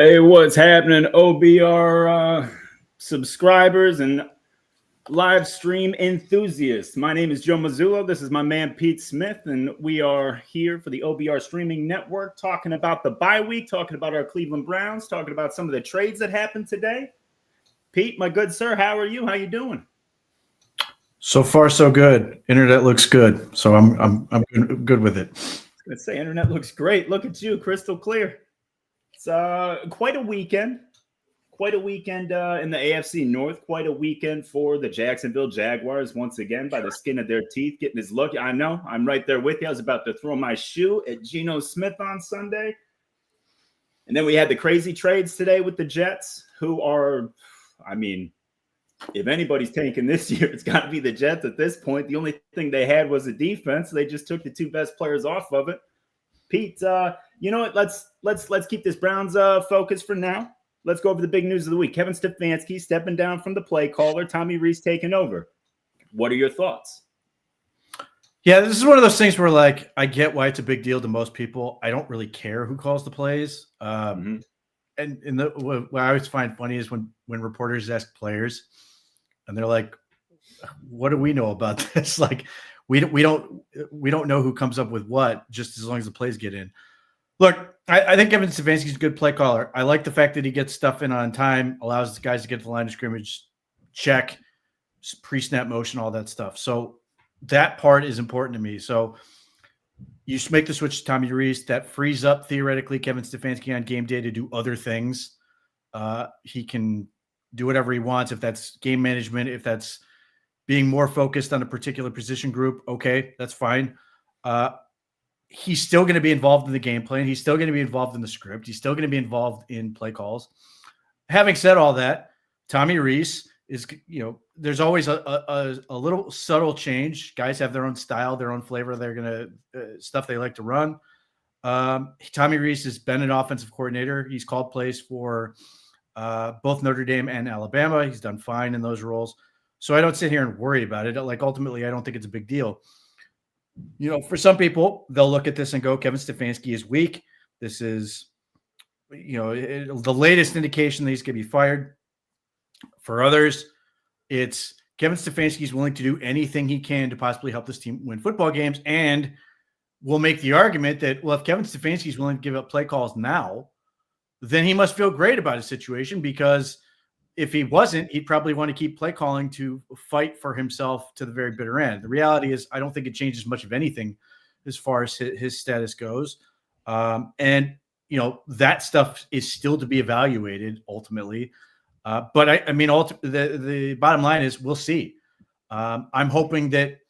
Hey, what's happening, OBR subscribers and live stream enthusiasts? My name is Joe Mazzullo. This is my man Pete Smith, and we are here for the OBR streaming network talking about the bye week, talking about our Cleveland Browns, talking about some of the trades that happened today. Pete, my good sir, how are you? How you doing? So far, so good. Internet looks good, so I'm good with it. Let's say internet looks great. Look at you, crystal clear. It's quite a weekend. Quite a weekend in the AFC North. Quite a weekend for the Jacksonville Jaguars once again by the skin of their teeth, getting his look. I know, I'm right there with you. I was about to throw my shoe at Geno Smith on Sunday. And then we had the crazy trades today with the Jets, who are, I mean, if anybody's tanking this year, it's got to be the Jets at this point. The only thing they had was a defense. They just took the two best players off of it. Pete, you know what? Let's keep this Browns focus for now. Let's go over the big news of the week. Kevin Stefanski stepping down from the play caller. Tommy Rees taking over. What are your thoughts? Yeah, this is one of those things where, like, I get why it's a big deal to most people. I don't really care who calls the plays. And what I always find funny is when reporters ask players, and they're like, "What do we know about this?" Like, we don't know who comes up with what, just as long as the plays get in. Look, I think Kevin Stefanski's a good play caller. I like the fact that he gets stuff in on time, allows the guys to get to the line of scrimmage, check, pre-snap motion, all that stuff. So that part is important to me. So you make the switch to Tommy Rees. That frees up, theoretically, Kevin Stefanski on game day to do other things. He can do whatever he wants. If that's game management, if that's being more focused on a particular position group, okay, that's fine. He's still going to be involved in the game plan. He's still going to be involved in the script. He's still going to be involved in play calls. Having said all that, Tommy Rees is, there's always a little subtle change. Guys have their own style, their own flavor. They're going to stuff they like to run. Tommy Rees has been an offensive coordinator. He's called plays for both Notre Dame and Alabama. He's done fine in those roles. So I don't sit here and worry about it. Like, ultimately, I don't think it's a big deal. For some people, they'll look at this and go, Kevin Stefanski is weak. This is, the latest indication that he's going to be fired. For others, it's Kevin Stefanski is willing to do anything he can to possibly help this team win football games. And we'll make the argument that, well, if Kevin Stefanski is willing to give up play calls now, then he must feel great about his situation, because if he wasn't, he'd probably want to keep play calling to fight for himself to the very bitter end. The reality is, I don't think it changes much of anything as far as his status goes. And that stuff is still to be evaluated ultimately. But I mean, the bottom line is, we'll see. I'm hoping that,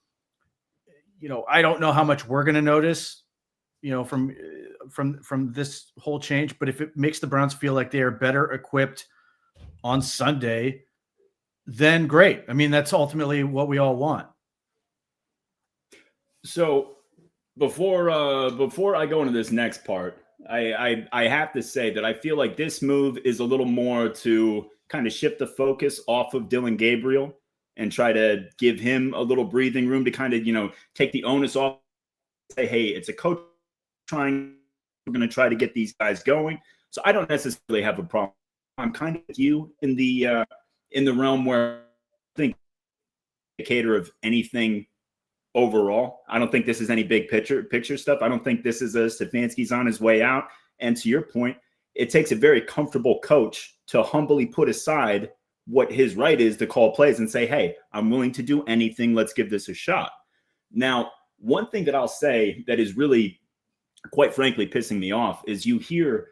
I don't know how much we're going to notice, from this whole change, but if it makes the Browns feel like they are better equipped on Sunday, then great. I mean, that's ultimately what we all want. So before I go into this next part, I have to say that I feel like this move is a little more to kind of shift the focus off of Dillon Gabriel and try to give him a little breathing room to kind of, take the onus off, say, hey, it's a coach we're going to try to get these guys going. So I don't necessarily have a problem. I'm kind of with you in the realm where I think indicator of anything overall. I don't think this is any big picture stuff. I don't think this is a Stefanski's on his way out. And to your point, it takes a very comfortable coach to humbly put aside what his right is to call plays and say, hey, I'm willing to do anything. Let's give this a shot. Now, one thing that I'll say that is really, quite frankly, pissing me off is you hear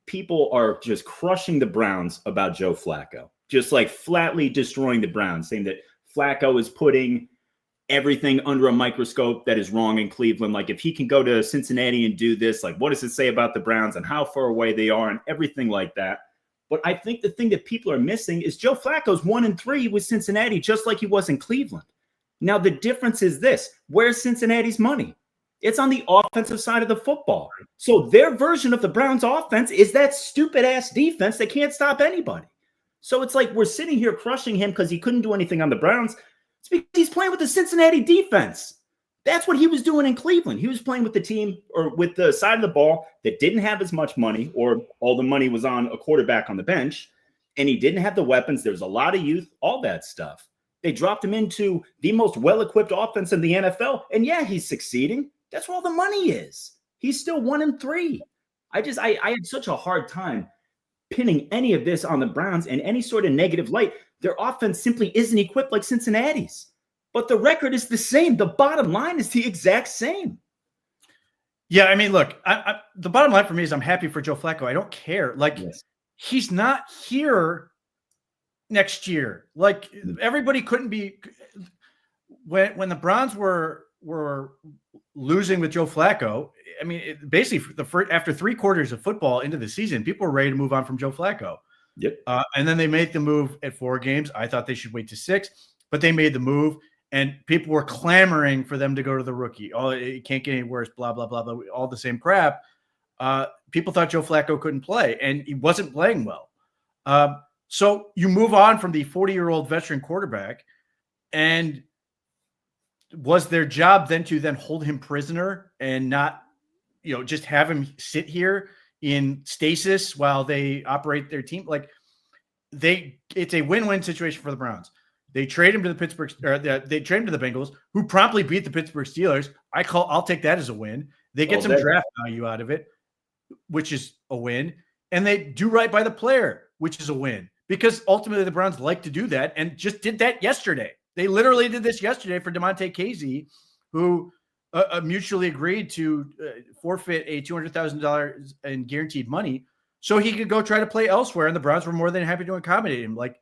people are just crushing the Browns about Joe Flacco, just like flatly destroying the Browns, saying that Flacco is putting everything under a microscope that is wrong in Cleveland. Like, if he can go to Cincinnati and do this, like, what does it say about the Browns and how far away they are and everything like that? But I think the thing that people are missing is Joe Flacco's 1-3 with Cincinnati, just like he was in Cleveland. Now, the difference is this: where's Cincinnati's money? It's on the offensive side of the football. So their version of the Browns offense is that stupid-ass defense that can't stop anybody. So it's like we're sitting here crushing him because he couldn't do anything on the Browns. It's because he's playing with the Cincinnati defense. That's what he was doing in Cleveland. He was playing with the team or with the side of the ball that didn't have as much money, or all the money was on a quarterback on the bench, and he didn't have the weapons. There was a lot of youth, all that stuff. They dropped him into the most well-equipped offense in the NFL, and yeah, he's succeeding. That's where all the money is. He's still 1-3. I had such a hard time pinning any of this on the Browns in any sort of negative light. Their offense simply isn't equipped like Cincinnati's. But the record is the same. The bottom line is the exact same. Yeah, I mean, look, the bottom line for me is I'm happy for Joe Flacco. I don't care. Like, He's not here next year. Like, everybody couldn't be when the Browns were losing with Joe Flacco. I mean, basically, after 3 quarters of football into the season, people were ready to move on from Joe Flacco. Yep. And then they made the move at 4 games. I thought they should wait to 6, but they made the move. And people were clamoring for them to go to the rookie. Oh, it can't get any worse, blah, blah, blah, blah, all the same crap. People thought Joe Flacco couldn't play, and he wasn't playing well. So you move on from the 40-year-old veteran quarterback, and was their job then to hold him prisoner and not, just have him sit here in stasis while they operate their team? Like, it's a win-win situation for the Browns. They trade him to they trade him to the Bengals, who promptly beat the Pittsburgh Steelers. I'll take that as a win. They get some draft value out of it, which is a win. And they do right by the player, which is a win. Because ultimately the Browns like to do that and just did that yesterday. They literally did this yesterday for Damontae Kazee, who mutually agreed to forfeit a $200,000 in guaranteed money so he could go try to play elsewhere. And the Browns were more than happy to accommodate him. Like,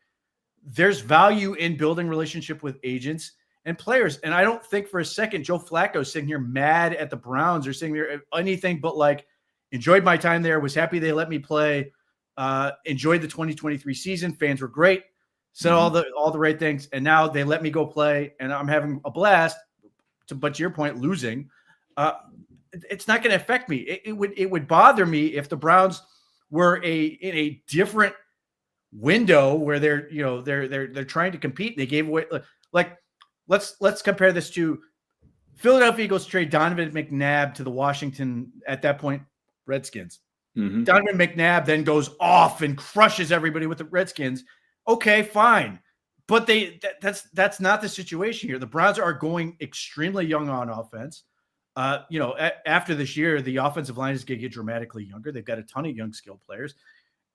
there's value in building relationship with agents and players. And I don't think for a second Joe Flacco sitting here mad at the Browns or sitting there anything but like, enjoyed my time there, was happy they let me play, enjoyed the 2023 season. Fans were great, said all the right things, and now they let me go play, and I'm having a blast. But to your point, losing, it's not going to affect me. It would bother me if the Browns were in a different window where they're trying to compete. And they gave away, like, let's compare this to Philadelphia Eagles trade Donovan McNabb to the Washington, at that point, Redskins. Donovan McNabb then goes off and crushes everybody with the Redskins. Okay, fine. But that's not the situation here. The Browns are going extremely young on offense. After this year, the offensive line is going to get dramatically younger. They've got a ton of young skilled players,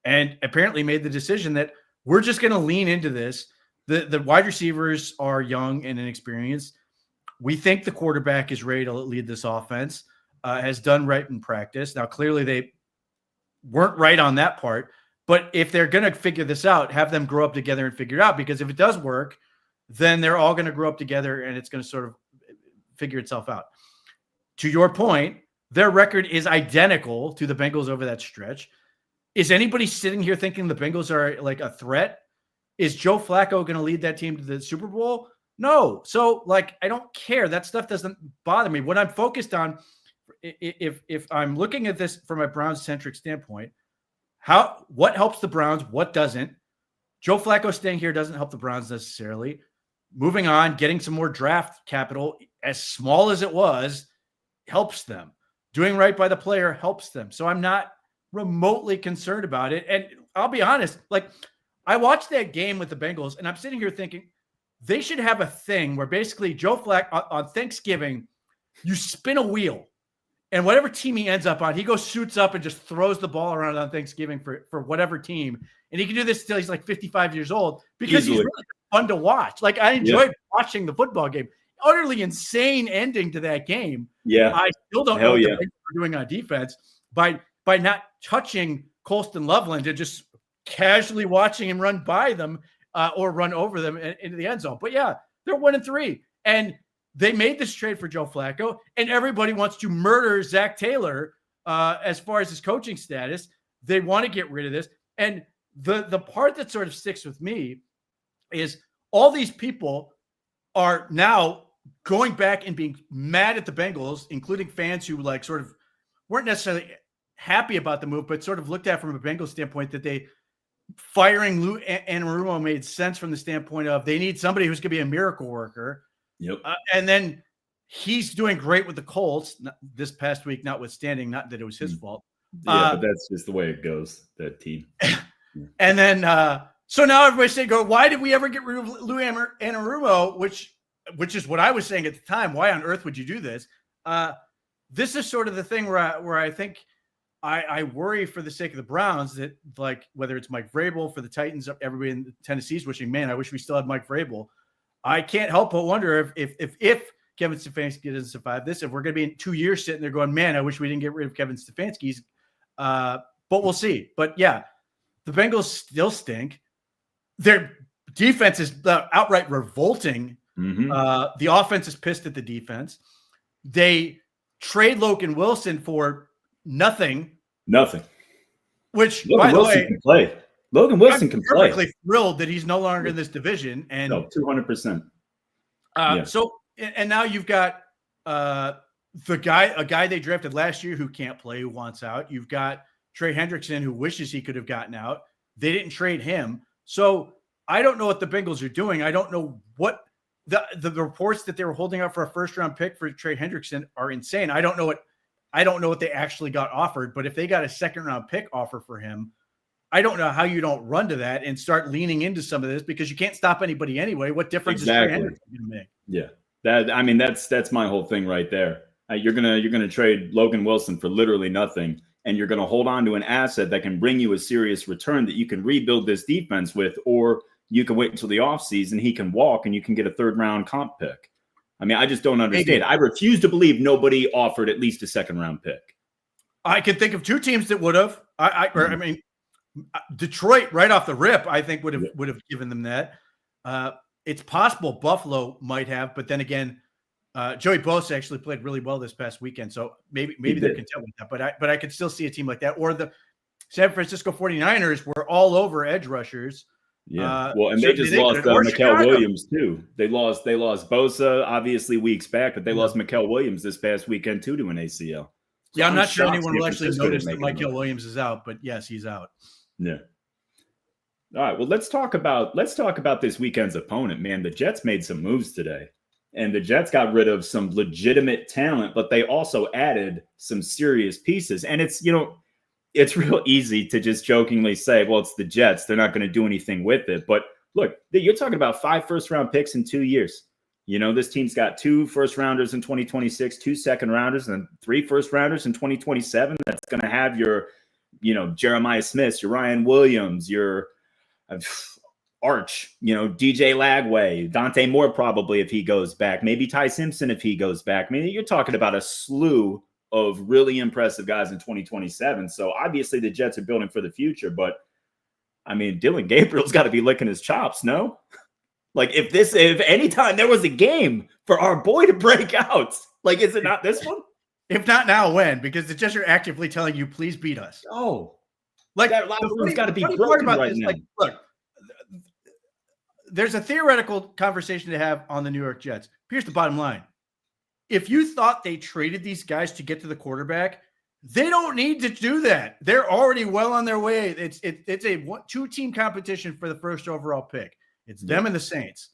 and apparently made the decision that we're just going to lean into this. The wide receivers are young and inexperienced. We think the quarterback is ready to lead this offense, has done right in practice. Now, clearly they weren't right on that part, but if they're going to figure this out, have them grow up together and figure it out, because if it does work, then they're all going to grow up together and it's going to sort of figure itself out. To your point, their record is identical to the Bengals over that stretch. Is anybody sitting here thinking the Bengals are like a threat? Is Joe Flacco going to lead that team to the Super Bowl? No. So, like, I don't care. That stuff doesn't bother me. What I'm focused on, if I'm looking at this from a Browns-centric standpoint, what helps the Browns, what doesn't? Joe Flacco staying here doesn't help the Browns necessarily. Moving on, getting some more draft capital, as small as it was, helps them. Doing right by the player helps them. So I'm not remotely concerned about it. And I'll be honest, like, I watched that game with the Bengals, and I'm sitting here thinking they should have a thing where basically Joe Flacco on Thanksgiving, you spin a wheel, and whatever team he ends up on, he goes, shoots up and just throws the ball around on Thanksgiving for whatever team. And he can do this till he's like 55 years old because he's really fun to watch. Like, I enjoyed watching the football game. Utterly insane ending to that game. Yeah. I still don't know what the Bengals are doing on defense by not touching Colston Loveland and just casually watching him run by them or run over them into the end zone. But yeah, they're 1-3. And they made this trade for Joe Flacco, and everybody wants to murder Zach Taylor as far as his coaching status. They want to get rid of this. And the part that sort of sticks with me is all these people are now going back and being mad at the Bengals, including fans who like sort of weren't necessarily happy about the move, but sort of looked at from a Bengals standpoint that they firing Lou Anarumo made sense from the standpoint of they need somebody who's going to be a miracle worker. Yep. And then he's doing great with the Colts this past week, notwithstanding, not that it was his fault. Yeah, but that's just the way it goes, that team. And then, so now everybody's saying, why did we ever get rid of Lou Anarumo, which is what I was saying at the time. Why on earth would you do this? This is sort of the thing where I think I worry for the sake of the Browns that, like, whether it's Mike Vrabel for the Titans, everybody in Tennessee's wishing, man, I wish we still had Mike Vrabel. I can't help but wonder if Kevin Stefanski doesn't survive this, if we're going to be in 2 years sitting there going, man, I wish we didn't get rid of Kevin Stefanski's. But we'll see. But yeah, the Bengals still stink. Their defense is outright revolting. Mm-hmm. The offense is pissed at the defense. They trade Logan Wilson for nothing. Which, Logan by the Wilson way, can play. Logan Wilson can play. I'm perfectly thrilled that he's no longer in this division. And 200%. So, and now you've got a guy they drafted last year who can't play, who wants out. You've got Trey Hendrickson, who wishes he could have gotten out. They didn't trade him. So I don't know what the Bengals are doing. I don't know what the reports that they were holding out for a first-round pick for Trey Hendrickson are insane. I don't know what they actually got offered, but if they got a second-round pick offer for him, I don't know how you don't run to that and start leaning into some of this, because you can't stop anybody anyway. What difference is Trey Hendrickson going to make? Yeah, that's my whole thing right there. You're gonna trade Logan Wilson for literally nothing, and you're gonna hold on to an asset that can bring you a serious return that you can rebuild this defense with, or you can wait until the offseason, he can walk and you can get a third-round comp pick. I mean, I just don't understand. I refuse to believe nobody offered at least a second-round pick. I can think of two teams that would have. I mean, Detroit right off the rip, I think would have given them that. It's possible Buffalo might have, but then again, Joey Bosa actually played really well this past weekend, so maybe they're content with that. But I could still see a team like that, or the San Francisco 49ers were all over edge rushers. Yeah, and they just lost Mikael Williams too. They lost Bosa obviously weeks back, but they lost Mikael Williams this past weekend too to an ACL. So I'm not sure anyone will actually notice that Mikael Williams is out, but yes, he's out. Yeah. All right. Well, let's talk about this weekend's opponent, man. The Jets made some moves today, and the Jets got rid of some legitimate talent, but they also added some serious pieces. And it's real easy to just jokingly say, well, it's the Jets, they're not going to do anything with it. But look, you're talking about 5 first-round picks in 2 years. This team's got 2 first-rounders in 2026, 2 second-rounders, and 3 first-rounders in 2027. That's going to have your, Jeremiah Smith, your Ryan Williams, your Arch, DJ Lagway, Dante Moore probably if he goes back, maybe Ty Simpson if he goes back. I mean, you're talking about a slew of really impressive guys in 2027. So obviously the Jets are building for the future, but I mean, Dillon Gabriel's got to be licking his chops, no? Like if anytime there was a game for our boy to break out, like, is it not this one? If not now, when? Because the Jets are actively telling you, please beat us. Oh, like that locker room's got to be broken right now. Like, look, there's a theoretical conversation to have on the New York Jets. Here's the bottom line. If you thought they traded these guys to get to the quarterback, they don't need to do that. They're already well on their way. It's a 2-team competition for the first overall pick. It's them and the Saints.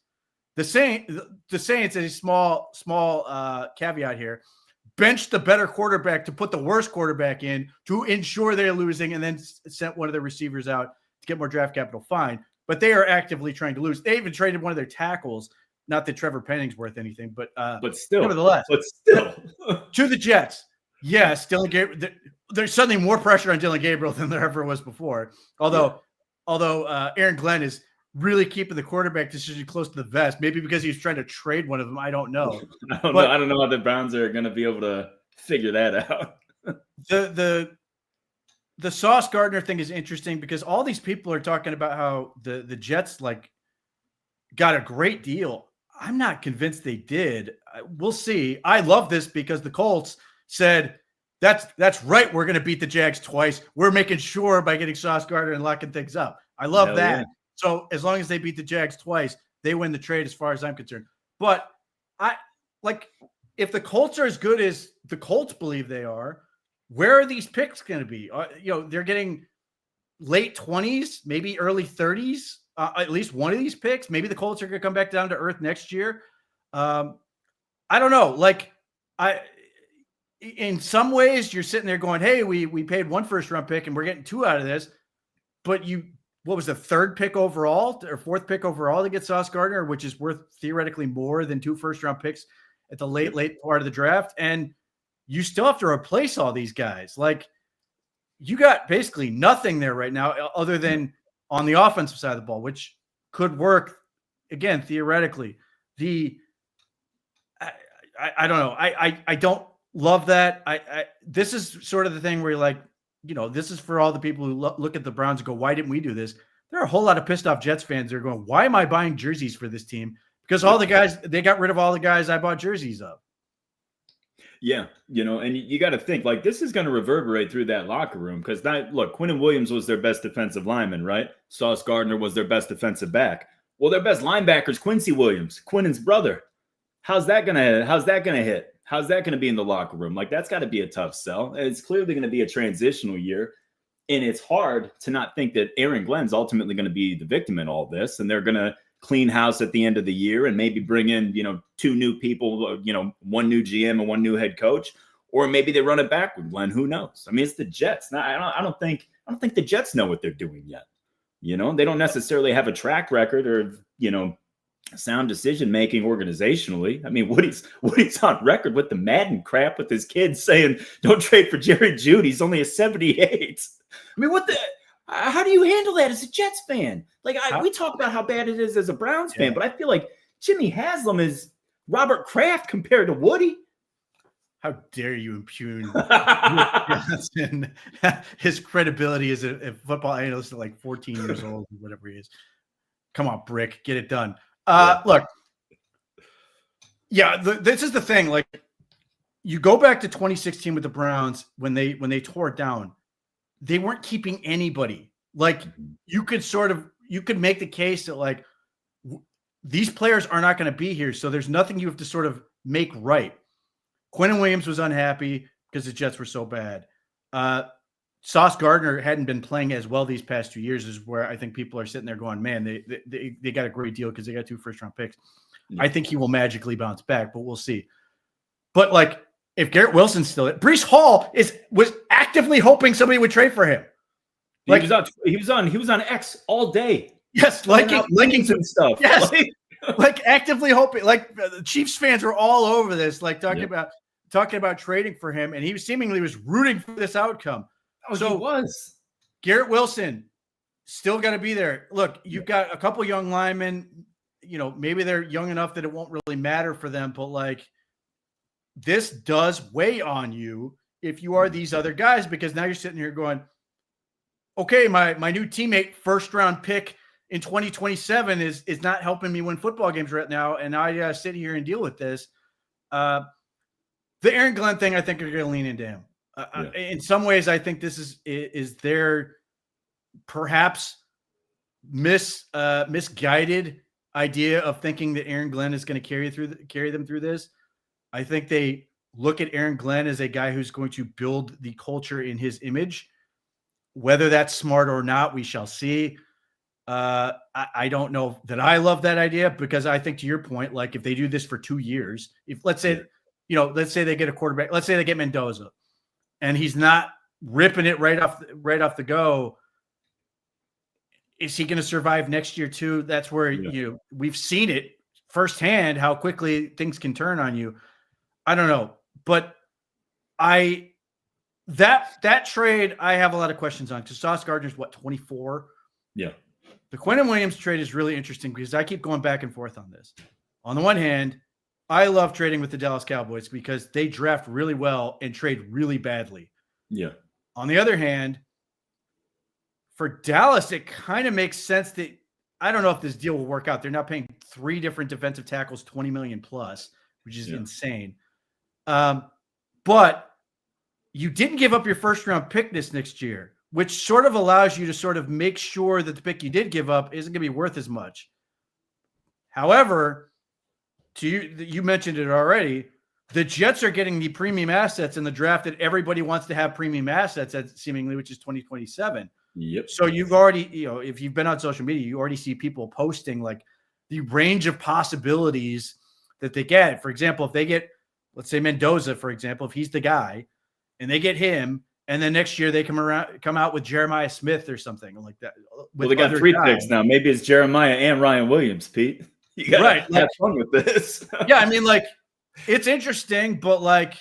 The Saints, a small caveat here, benched the better quarterback to put the worst quarterback in to ensure they're losing, and then sent one of their receivers out to get more draft capital. Fine. But they are actively trying to lose. They even traded one of their tackles. Not that Trevor Penning's worth anything, but still, nevertheless, to the Jets. Yes, Dillon Gabriel. There's suddenly more pressure on Dillon Gabriel than there ever was before. Although Aaron Glenn is really keeping the quarterback decision close to the vest, maybe because he was trying to trade one of them. I don't know. I don't know how the Browns are going to be able to figure that out. The Sauce Gardner thing is interesting because all these people are talking about how the Jets got a great deal. I'm not convinced they did. We'll see. I love this because the Colts said, that's right. We're going to beat the Jags twice. We're making sure by getting Sauce Gardner and locking things up. I love that. Yeah. So as long as they beat the Jags twice, they win the trade as far as I'm concerned. But if the Colts are as good as the Colts believe they are, where are these picks going to be? They're getting late 20s, maybe early 30s. At least one of these picks. Maybe the Colts are going to come back down to earth next year. I don't know. Like in some ways you're sitting there going, hey, we paid 1 first-round pick and we're getting 2 out of this. But what was the 3rd pick overall or 4th pick overall to get Sauce Gardner, which is worth theoretically more than 2 first-round picks at the late part of the draft. And you still have to replace all these guys. Like, you got basically nothing there right now other than on the offensive side of the ball, which could work, again, theoretically. I don't know. I don't love that. This is sort of the thing where you're like, this is for all the people who look at the Browns and go, why didn't we do this? There are a whole lot of pissed off Jets fans that are going, why am I buying jerseys for this team? Because all the guys, they got rid of all the guys I bought jerseys of. Yeah, and you got to think, like, this is going to reverberate through that locker room because look, Quinnen Williams was their best defensive lineman, right? Sauce Gardner was their best defensive back. Well, their best linebacker is Quincy Williams, Quinnen's brother. How's that gonna hit? How's that gonna be in the locker room? Like, that's got to be a tough sell. It's clearly going to be a transitional year, and it's hard to not think that Aaron Glenn's ultimately going to be the victim in all this, and they're going to clean house at the end of the year and maybe bring in 2 new people, 1 new GM and 1 new head coach, or maybe they run it back with Glenn. Who knows? I mean, it's the Jets. Now, I don't think the Jets know what they're doing yet. They don't necessarily have a track record or sound decision making organizationally. I mean, Woody's on record with the Madden crap with his kids saying, "Don't trade for Jerry Jeudy. He's only a 78." I mean, how do you handle that as a Jets fan? Like, we talk about how bad it is as a Browns fan, but I feel like Jimmy Haslam is Robert Kraft compared to Woody. How dare you impugn his credibility as a football analyst at like 14 years old, or whatever he is. Come on, Brick, get it done. Look, this is the thing. Like, you go back to 2016 with the Browns when they tore it down. They weren't keeping anybody. Like, you could make the case that, like, these players are not going to be here, so there's nothing you have to sort of make right. Quinnen Williams was unhappy because the Jets were so bad. Sauce Gardner hadn't been playing as well these past 2 years, is where I think people are sitting there going, man, they got a great deal because they got 2 first-round picks. Yeah. I think he will magically bounce back, but we'll see. But, like, if Garrett Wilson's still it, Breece Hall was actively hoping somebody would trade for him. Like, he was on X all day. Yes, liking some stuff. Yes, like actively hoping. Like, the Chiefs fans were all over this, like talking about trading for him, and he seemingly was rooting for this outcome. Oh, so he was. Garrett Wilson still got to be there. Look, you've got a couple young linemen. Maybe they're young enough that it won't really matter for them, but, like, this does weigh on you if you are these other guys, because now you're sitting here going, okay, my new teammate, first-round pick in 2027 is not helping me win football games right now, and I sit here and deal with this. The Aaron Glenn thing, I think, are going to lean into him. In some ways, I think this is their perhaps misguided idea of thinking that Aaron Glenn is going to carry them through this. I think they look at Aaron Glenn as a guy who's going to build the culture in his image. Whether that's smart or not, we shall see. I don't know that I love that idea, because I think, to your point, like, if they do this for 2 years, let's say they get a quarterback, let's say they get Mendoza, and he's not ripping it right off the go. Is he going to survive next year too? That's where we've seen it firsthand, how quickly things can turn on you. I don't know, but that trade, I have a lot of questions on, because Sauce Gardner's 24. Yeah. The Quinnen Williams trade is really interesting because I keep going back and forth on this. On the one hand, I love trading with the Dallas Cowboys because they draft really well and trade really badly. Yeah. On the other hand, for Dallas, it kind of makes sense that, I don't know if this deal will work out. They're now paying 3 different defensive tackles $20 million plus, which is insane. But you didn't give up your first-round pick this next year, which sort of allows you to sort of make sure that the pick you did give up isn't going to be worth as much. However, you mentioned it already, the Jets are getting the premium assets in the draft that everybody wants to have premium assets at, seemingly, which is 2027. Yep. So you've already, if you've been on social media, you already see people posting, like, the range of possibilities that they get. For example, if they get, let's say Mendoza, for example, if he's the guy and they get him, and then next year they come out with Jeremiah Smith or something like that. Well, they got 3 picks now. Maybe it's Jeremiah and Ryan Williams, Pete. You gotta have fun with this. Yeah, I mean, like, it's interesting, but like,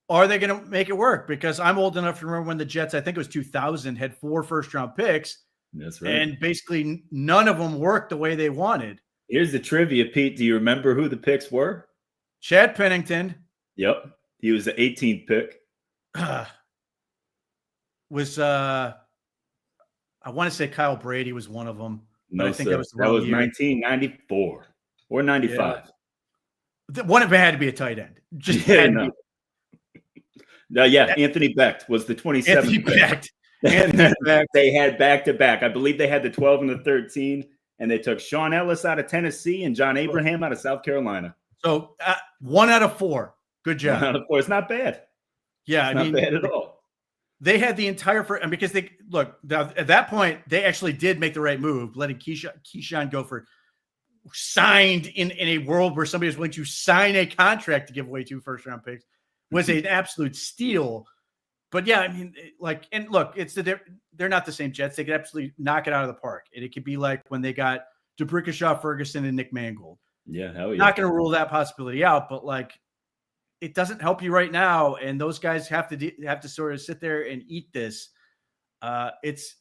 are they going to make it work? Because I'm old enough to remember when the Jets, I think it was 2000, had 4 first-round picks. That's right. And basically none of them worked the way they wanted. Here's the trivia, Pete. Do you remember who the picks were? Chad Pennington. Yep. He was the 18th pick. I want to say Kyle Brady was one of them. No, I think that was 1994 or 95. Yeah. One of them had to be a tight end. Just Anthony Becht was the 27th pick. And they had back-to-back. I believe they had the 12 and the 13, and they took Sean Ellis out of Tennessee and John Abraham out of South Carolina. So 1 out of 4. Good job. 1 out of 4. It's not bad. Yeah, it's not bad at all. They had the entire first, because they look at that point, they actually did make the right move, letting Keyshawn go for signed in a world where somebody was willing to sign a contract to give away 2 first-round picks was an absolute steal. But yeah, I mean, like, and look, they're not the same Jets. They could absolutely knock it out of the park. And it could be like when they got DeBrickashaw, Ferguson, and Nick Mangold. Yeah, hell yeah. Not going to rule that possibility out, but like, it doesn't help you right now, and those guys have to sort of sit there and eat this. It's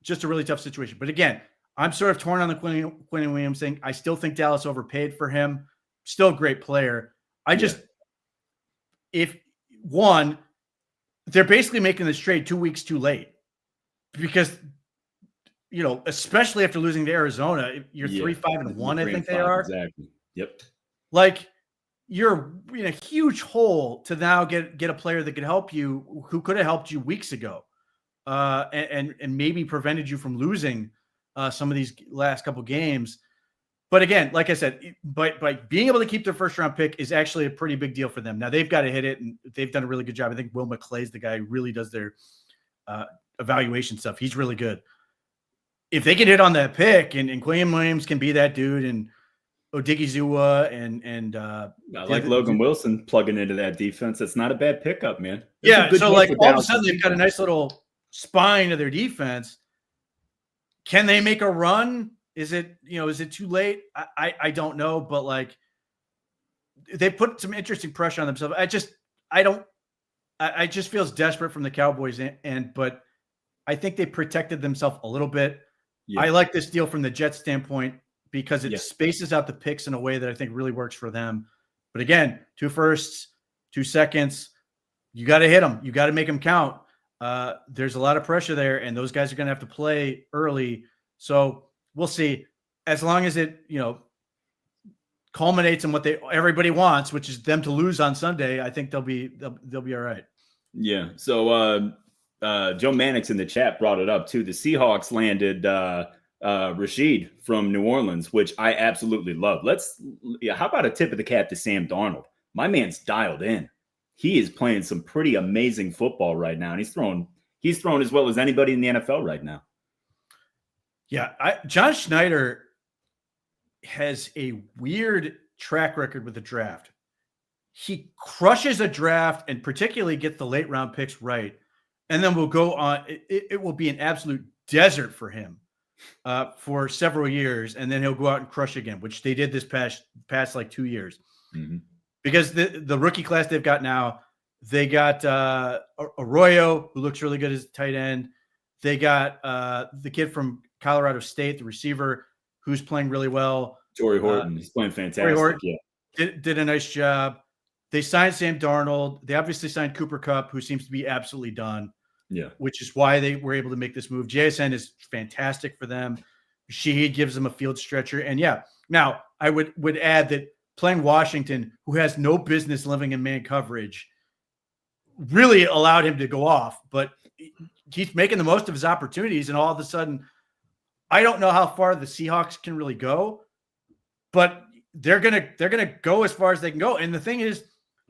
just a really tough situation. But again, I'm sort of torn on the Quinn Williams thing. I still think Dallas overpaid for him. Still a great player. They're basically making this trade 2 weeks too late because, especially after losing to Arizona, you're 3-5-1. I think they are. Exactly. Yep. Like, you're in a huge hole to now get a player that could help you, who could have helped you weeks ago, and maybe prevented you from losing some of these last couple games. But again, like I said, by being able to keep their first-round pick is actually a pretty big deal for them. Now, they've got to hit it, and they've done a really good job. I think Will McClay's the guy who really does their evaluation stuff. He's really good. If they can hit on that pick, and Quinn Williams can be that dude, and Odigizua and I like Logan Wilson plugging into that defense. It's not a bad pickup, man. Yeah, so like all of a sudden they've got a nice little spine to their defense. Can they make a run? Is it too late? I don't know, but like they put some interesting pressure on themselves. I just feels desperate from the Cowboys but I think they protected themselves a little bit. Yeah. I like this deal from the Jets standpoint because it spaces out the picks in a way that I think really works for them. But again, 2 firsts, 2 seconds, you got to hit them. You got to make them count. There's a lot of pressure there, and those guys are going to have to play early. So we'll see. As long as it, culminates in what everybody wants, which is them to lose on Sunday, I think they'll be all right. Yeah. So Joe Mannix in the chat brought it up too. The Seahawks landed Rashid from New Orleans, which I absolutely love. How about a tip of the cap to Sam Darnold? My man's dialed in. He is playing some pretty amazing football right now, and he's thrown as well as anybody in the NFL right now. Yeah, John Schneider has a weird track record with the draft. He crushes a draft and particularly gets the late round picks right, and then we'll go on. It will be an absolute desert for him for several years, and then he'll go out and crush again, which they did this past like 2 years. Mm-hmm. Because the rookie class they've got now, they got Arroyo, who looks really good as a tight end. They got the kid from Colorado State, the receiver, who's playing really well. Torrey Horton, he's playing fantastic. Horton, did a nice job. They signed Sam Darnold. They obviously signed Cooper Kupp, who seems to be absolutely done. Yeah, which is why they were able to make this move. JSN is fantastic for them. Shaheed gives them a field stretcher. And now I would add that playing Washington, who has no business living in man coverage, really allowed him to go off. But he's making the most of his opportunities, and all of a sudden, I don't know how far the Seahawks can really go, but they're gonna go as far as they can go. And the thing is,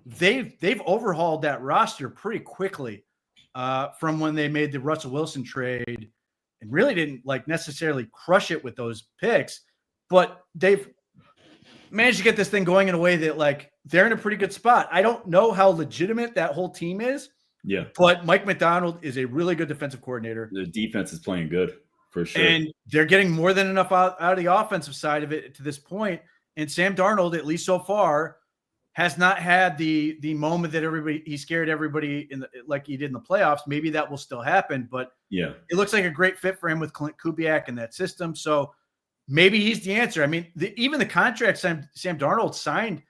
they've overhauled that roster pretty quickly from when they made the Russell Wilson trade, and really didn't necessarily crush it with those picks, but they've managed to get this thing going in a way that, like, they're in a pretty good spot. I don't know how legitimate that whole team is. Yeah. But Mike Macdonald is a really good defensive coordinator. The defense is playing good for sure. And they're getting more than enough out of the offensive side of it to this point. And Sam Darnold, at least so far, has not had the moment that he scared everybody like he did in the playoffs. Maybe that will still happen, but yeah, it looks like a great fit for him with Clint Kubiak in that system. So maybe he's the answer. I mean, even the contract Sam Darnold signed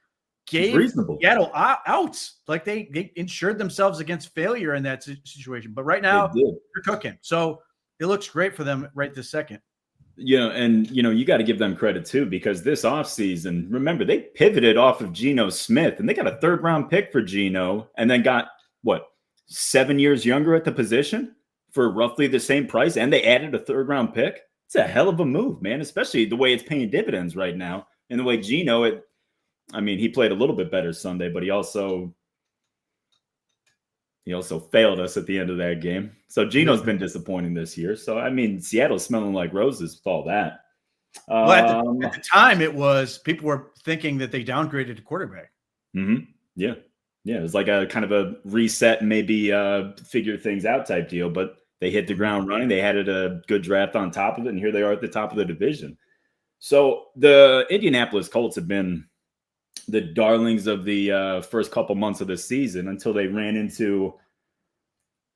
gave Seattle outs. Like they insured themselves against failure in that situation. But right now they're cooking. So it looks great for them right this second. Yeah, and you got to give them credit too, because this offseason, remember, they pivoted off of Geno Smith and they got a 3rd-round pick for Geno and then got 7 years younger at the position for roughly the same price, and they added a 3rd-round pick. It's a hell of a move, man, especially the way it's paying dividends right now. And the way Geno, he played a little bit better Sunday, but he also failed us at the end of that game. So Geno's been disappointing this year. So, Seattle's smelling like roses with all that. Well, at the time, people were thinking that they downgraded a quarterback. Mm-hmm. Yeah. Yeah. It was like a kind of a reset and maybe figure things out type deal, but they hit the ground running. They had a good draft on top of it, and here they are at the top of the division. So the Indianapolis Colts have been the darlings of the first couple months of the season until they ran into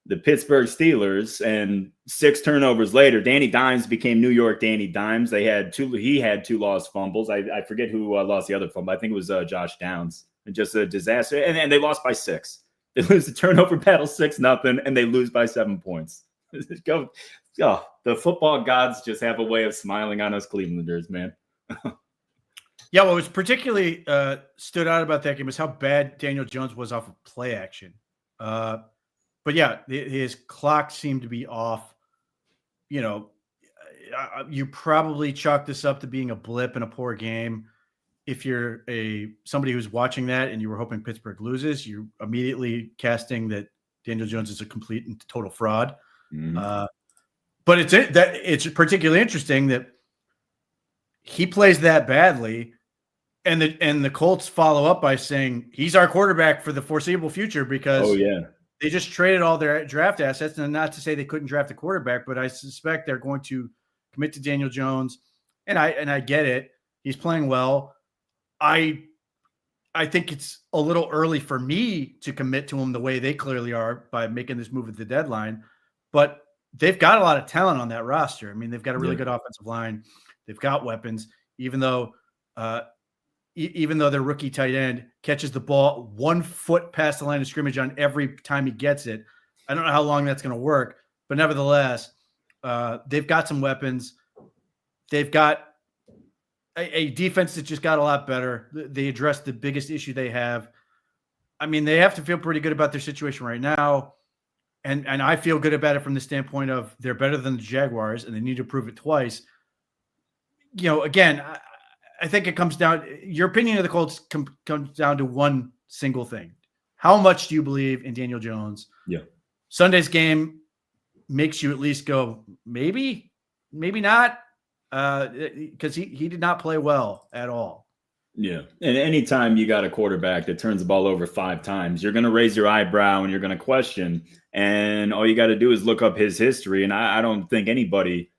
the Pittsburgh Steelers, and 6 turnovers later, Danny Dimes became New York Danny Dimes. He had 2 lost fumbles. I forget who lost the other fumble. I think it was Josh Downs. And just a disaster. And they lost by 6. They lose the turnover battle 6-0, and they lose by 7 points. The football gods just have a way of smiling on us Clevelanders, man. Yeah, what was particularly stood out about that game is how bad Daniel Jones was off of play action. But yeah, his clock seemed to be off. You probably chalk this up to being a blip in a poor game. If you're somebody who's watching that and you were hoping Pittsburgh loses, you're immediately casting that Daniel Jones is a complete and total fraud. Mm-hmm. But it's particularly interesting that he plays that badly. And the Colts follow up by saying he's our quarterback for the foreseeable future because they just traded all their draft assets. And not to say they couldn't draft a quarterback, but I suspect they're going to commit to Daniel Jones. And I get it. He's playing well. I think it's a little early for me to commit to him the way they clearly are by making this move at the deadline. But they've got a lot of talent on that roster. They've got a really good offensive line. They've got weapons, even though their rookie tight end catches the ball 1 foot past the line of scrimmage on every time he gets it. I don't know how long that's going to work, but nevertheless, they've got some weapons. They've got a defense that just got a lot better. They addressed the biggest issue they have. They have to feel pretty good about their situation right now. And I feel good about it from the standpoint of they're better than the Jaguars and they need to prove it twice. Again, I think it comes down, your opinion of the Colts comes down to one single thing. How much do you believe in Daniel Jones? Yeah. Sunday's game makes you at least go, maybe not, because he did not play well at all. Yeah. And anytime you got a quarterback that turns the ball over 5 times, you're going to raise your eyebrow and you're going to question. And all you got to do is look up his history. And I don't think anybody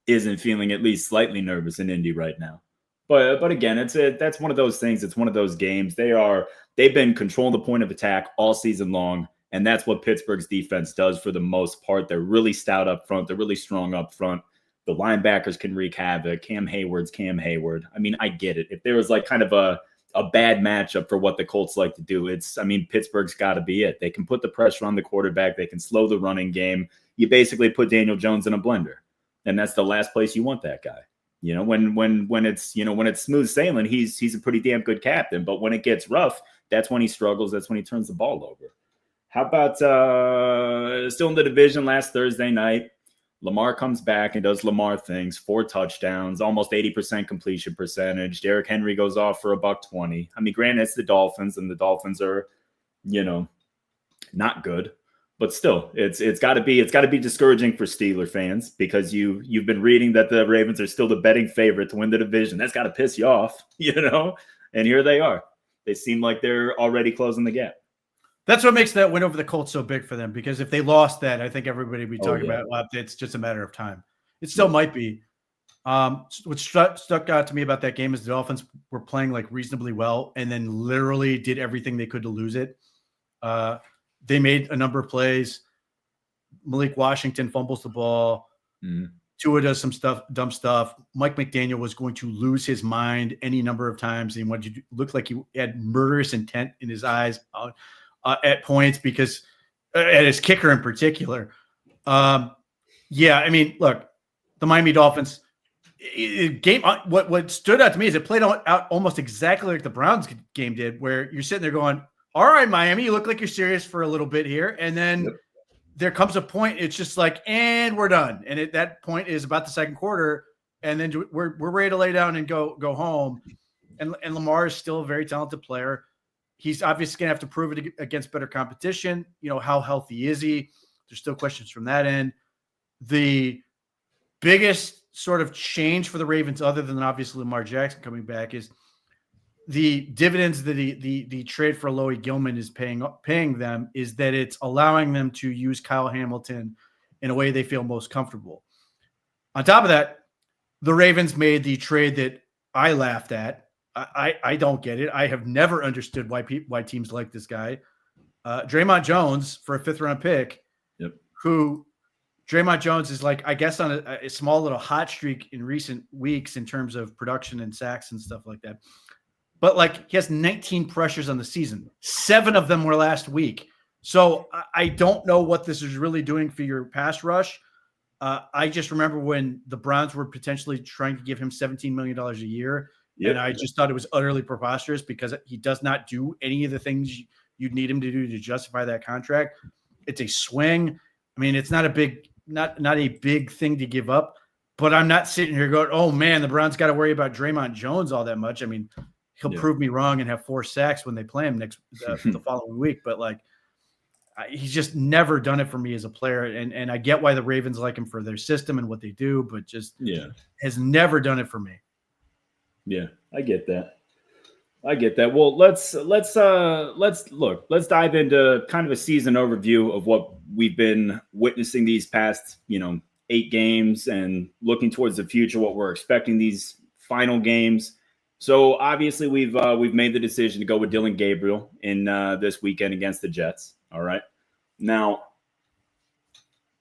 isn't feeling at least slightly nervous in Indy right now. But again, that's one of those things. It's one of those games. They've been controlling the point of attack all season long, and that's what Pittsburgh's defense does for the most part. They're really stout up front. They're really strong up front. The linebackers can wreak havoc. Cam Hayward's Cam Hayward. I get it. If there was like kind of a bad matchup for what the Colts like to do, Pittsburgh's got to be it. They can put the pressure on the quarterback. They can slow the running game. You basically put Daniel Jones in a blender, and that's the last place you want that guy. When it's smooth sailing, he's a pretty damn good captain. But when it gets rough, that's when he struggles. That's when he turns the ball over. How about still in the division last Thursday night? Lamar comes back and does Lamar things. 4 touchdowns, almost 80% completion percentage. Derrick Henry goes off for $120. Granted, it's the Dolphins, and the Dolphins are, not good. but still, it's got to be discouraging for Steeler fans because you've been reading that the Ravens are still the betting favorite to win the division. That's got to piss you off, And here they are. They seem like they're already closing the gap. That's what makes that win over the Colts so big for them, because if they lost that, I think everybody would be talking about, well, it's just a matter of time. It still might be. What stuck out to me about that game is the Dolphins were playing like reasonably well and then literally did everything they could to lose it. They made a number of plays. Malik Washington fumbles the ball. Tua does some dumb stuff. Mike McDaniel was going to lose his mind any number of times. And what you looked like he had murderous intent in his eyes at points, because at his kicker in particular. Yeah, I mean, look, the Miami Dolphins game. What stood out to me is it played out almost exactly like the Browns game did, where you're sitting there going, all right, Miami, you look like you're serious for a little bit here. And then there comes a point, it's just like, and we're done. And that point is about the second quarter. And then we're ready to lay down and go home. And Lamar is still a very talented player. He's obviously going to have to prove it against better competition. How healthy is he? There's still questions from that end. The biggest sort of change for the Ravens, other than obviously Lamar Jackson coming back, is the dividends that the trade for Loie Gilman is paying them, is that it's allowing them to use Kyle Hamilton in a way they feel most comfortable. On top of that, the Ravens made the trade that I laughed at. I don't get it. I have never understood why teams like this guy. Draymond Jones for a 5th round pick, who Draymond Jones is like, I guess, on a small little hot streak in recent weeks in terms of production and sacks and stuff like that. But like, he has 19 pressures on the season. 7 of them were last week. So I don't know what this is really doing for your pass rush. I just remember when the Browns were potentially trying to give him $17 million a year. And I just thought it was utterly preposterous, because he does not do any of the things you'd need him to do to justify that contract. It's a swing. I mean, it's not a big thing to give up, but I'm not sitting here going, oh man, the Browns got to worry about Draymond Jones all that much. I mean, he'll prove me wrong and have 4 sacks when they play him the following week. But like, he's just never done it for me as a player. And I get why the Ravens like him for their system and what they do, but just has never done it for me. Yeah, I get that. Well, let's dive into kind of a season overview of what we've been witnessing these past, 8 games, and looking towards the future, what we're expecting these final games. So obviously we've made the decision to go with Dillon Gabriel in this weekend against the Jets. All right. Now,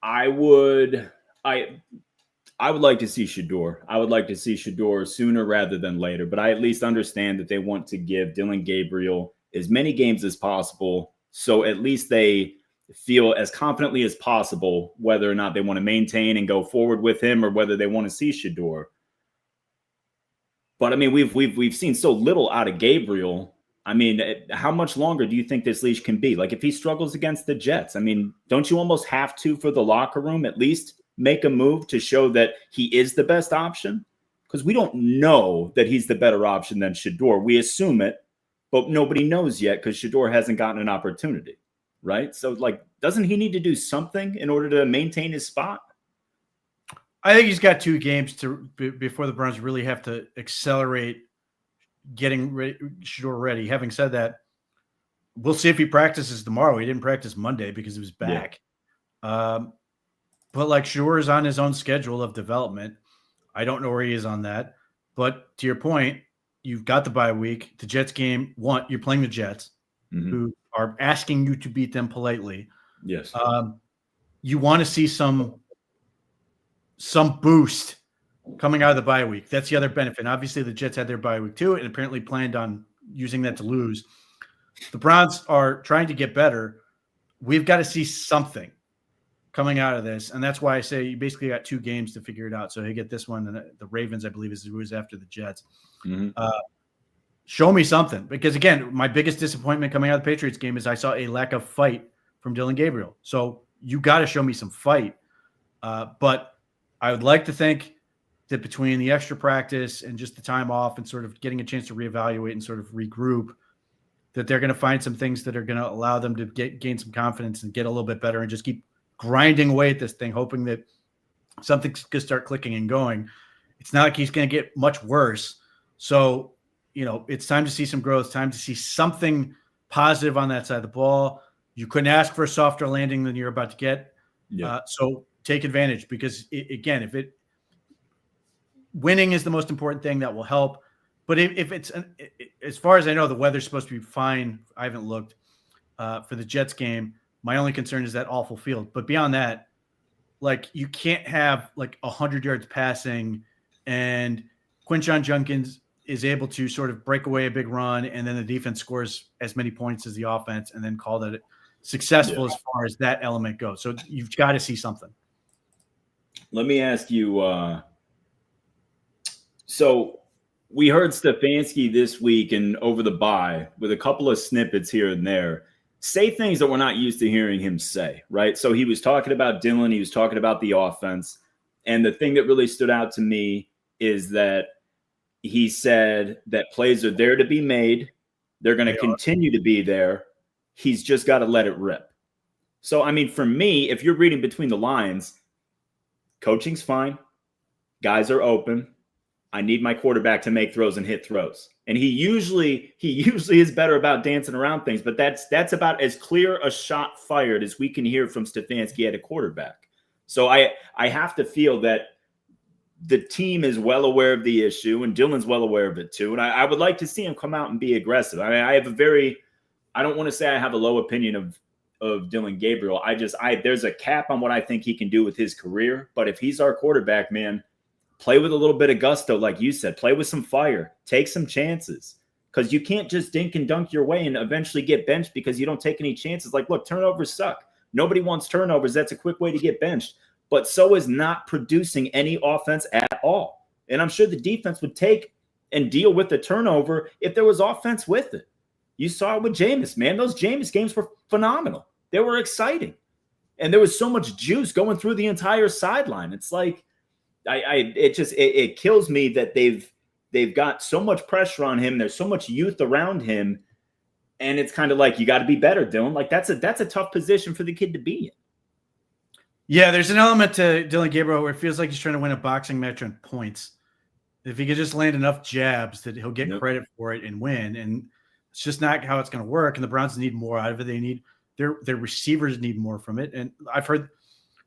I would like to see Shedeur. I would like to see Shedeur sooner rather than later, but I at least understand that they want to give Dillon Gabriel as many games as possible, so at least they feel as confidently as possible whether or not they want to maintain and go forward with him, or whether they want to see Shedeur. But I mean, we've seen so little out of Gabriel. I mean, how much longer do you think this leash can be? Like, if he struggles against the Jets, I mean, don't you almost have to, for the locker room, at least make a move to show that he is the best option? Because we don't know that he's the better option than Shedeur. We assume it, but nobody knows yet, because Shedeur hasn't gotten an opportunity, right? So, like, doesn't he need to do something in order to maintain his spot? I think he's got 2 games before the Browns really have to accelerate getting Shedeur ready. Having said that, we'll see if he practices tomorrow. He didn't practice Monday because he was back. Yeah. But like, Shedeur is on his own schedule of development. I don't know where he is on that. But to your point, you've got the bye week. The Jets game, you're playing the Jets, who are asking you to beat them politely. Yes. You want to see some boost coming out of the bye week. That's the other benefit. Obviously, the Jets had their bye week too, and apparently planned on using that to lose. The Browns are trying to get better. We've got to see something coming out of this, and that's why I say you basically got 2 games to figure it out. So you get this one, and the Ravens, I believe, is who is after the Jets. Show me something, because again, my biggest disappointment coming out of the Patriots game is I saw a lack of fight from Dillon Gabriel. So you got to show me some fight. But I would like to think that between the extra practice and just the time off and sort of getting a chance to reevaluate and sort of regroup, that they're going to find some things that are going to allow them to gain some confidence and get a little bit better and just keep grinding away at this thing, hoping that something's going to start clicking and going. It's not like he's going to get much worse. So, it's time to see some growth, time to see something positive on that side of the ball. You couldn't ask for a softer landing than you're about to get. Yeah. So take advantage, because again, winning is the most important thing that will help. But if it's, as far as I know, the weather's supposed to be fine. I haven't looked for the Jets game. My only concern is that awful field. But beyond that, you can't have 100 yards passing and Quinshon Judkins is able to sort of break away a big run, and then the defense scores as many points as the offense, and then call that successful as far as that element goes. So you've got to see something. Let me ask you, so we heard Stefanski this week and over the bye with a couple of snippets here and there say things that we're not used to hearing him say, right? So he was talking about Dillon, he was talking about the offense, and the thing that really stood out to me is that he said that plays are there to be made. They're going to continue to be there. He's just got to let it rip. So, I mean, for me, if you're reading between the lines, coaching's fine. Guys are open. I need my quarterback to make throws and hit throws. And he usually is better about dancing around things, but that's about as clear a shot fired as we can hear from Stefanski at a quarterback. So I have to feel that the team is well aware of the issue, and Dillon's well aware of it too. And I would like to see him come out and be aggressive. I mean, I don't want to say I have a low opinion of Dillon Gabriel. There's a cap on what I think he can do with his career. But if he's our quarterback, man, play with a little bit of gusto, like you said. Play with some fire. Take some chances. Because you can't just dink and dunk your way and eventually get benched because you don't take any chances. Look, turnovers suck. Nobody wants turnovers. That's a quick way to get benched. But so is not producing any offense at all. And I'm sure the defense would take and deal with the turnover if there was offense with it. You saw it with Jameis, man. Those Jameis games were phenomenal. They were exciting. And there was so much juice going through the entire sideline. It's like, it kills me that they've got so much pressure on him. There's so much youth around him. And it's kind of like, you got to be better, Dillon. That's a tough position for the kid to be in. Yeah, there's an element to Dillon Gabriel where it feels like he's trying to win a boxing match on points. If he could just land enough jabs that he'll get credit for it and win. And it's just not how it's going to work. And the Browns need more out of it. They need their receivers need more from it. And I've heard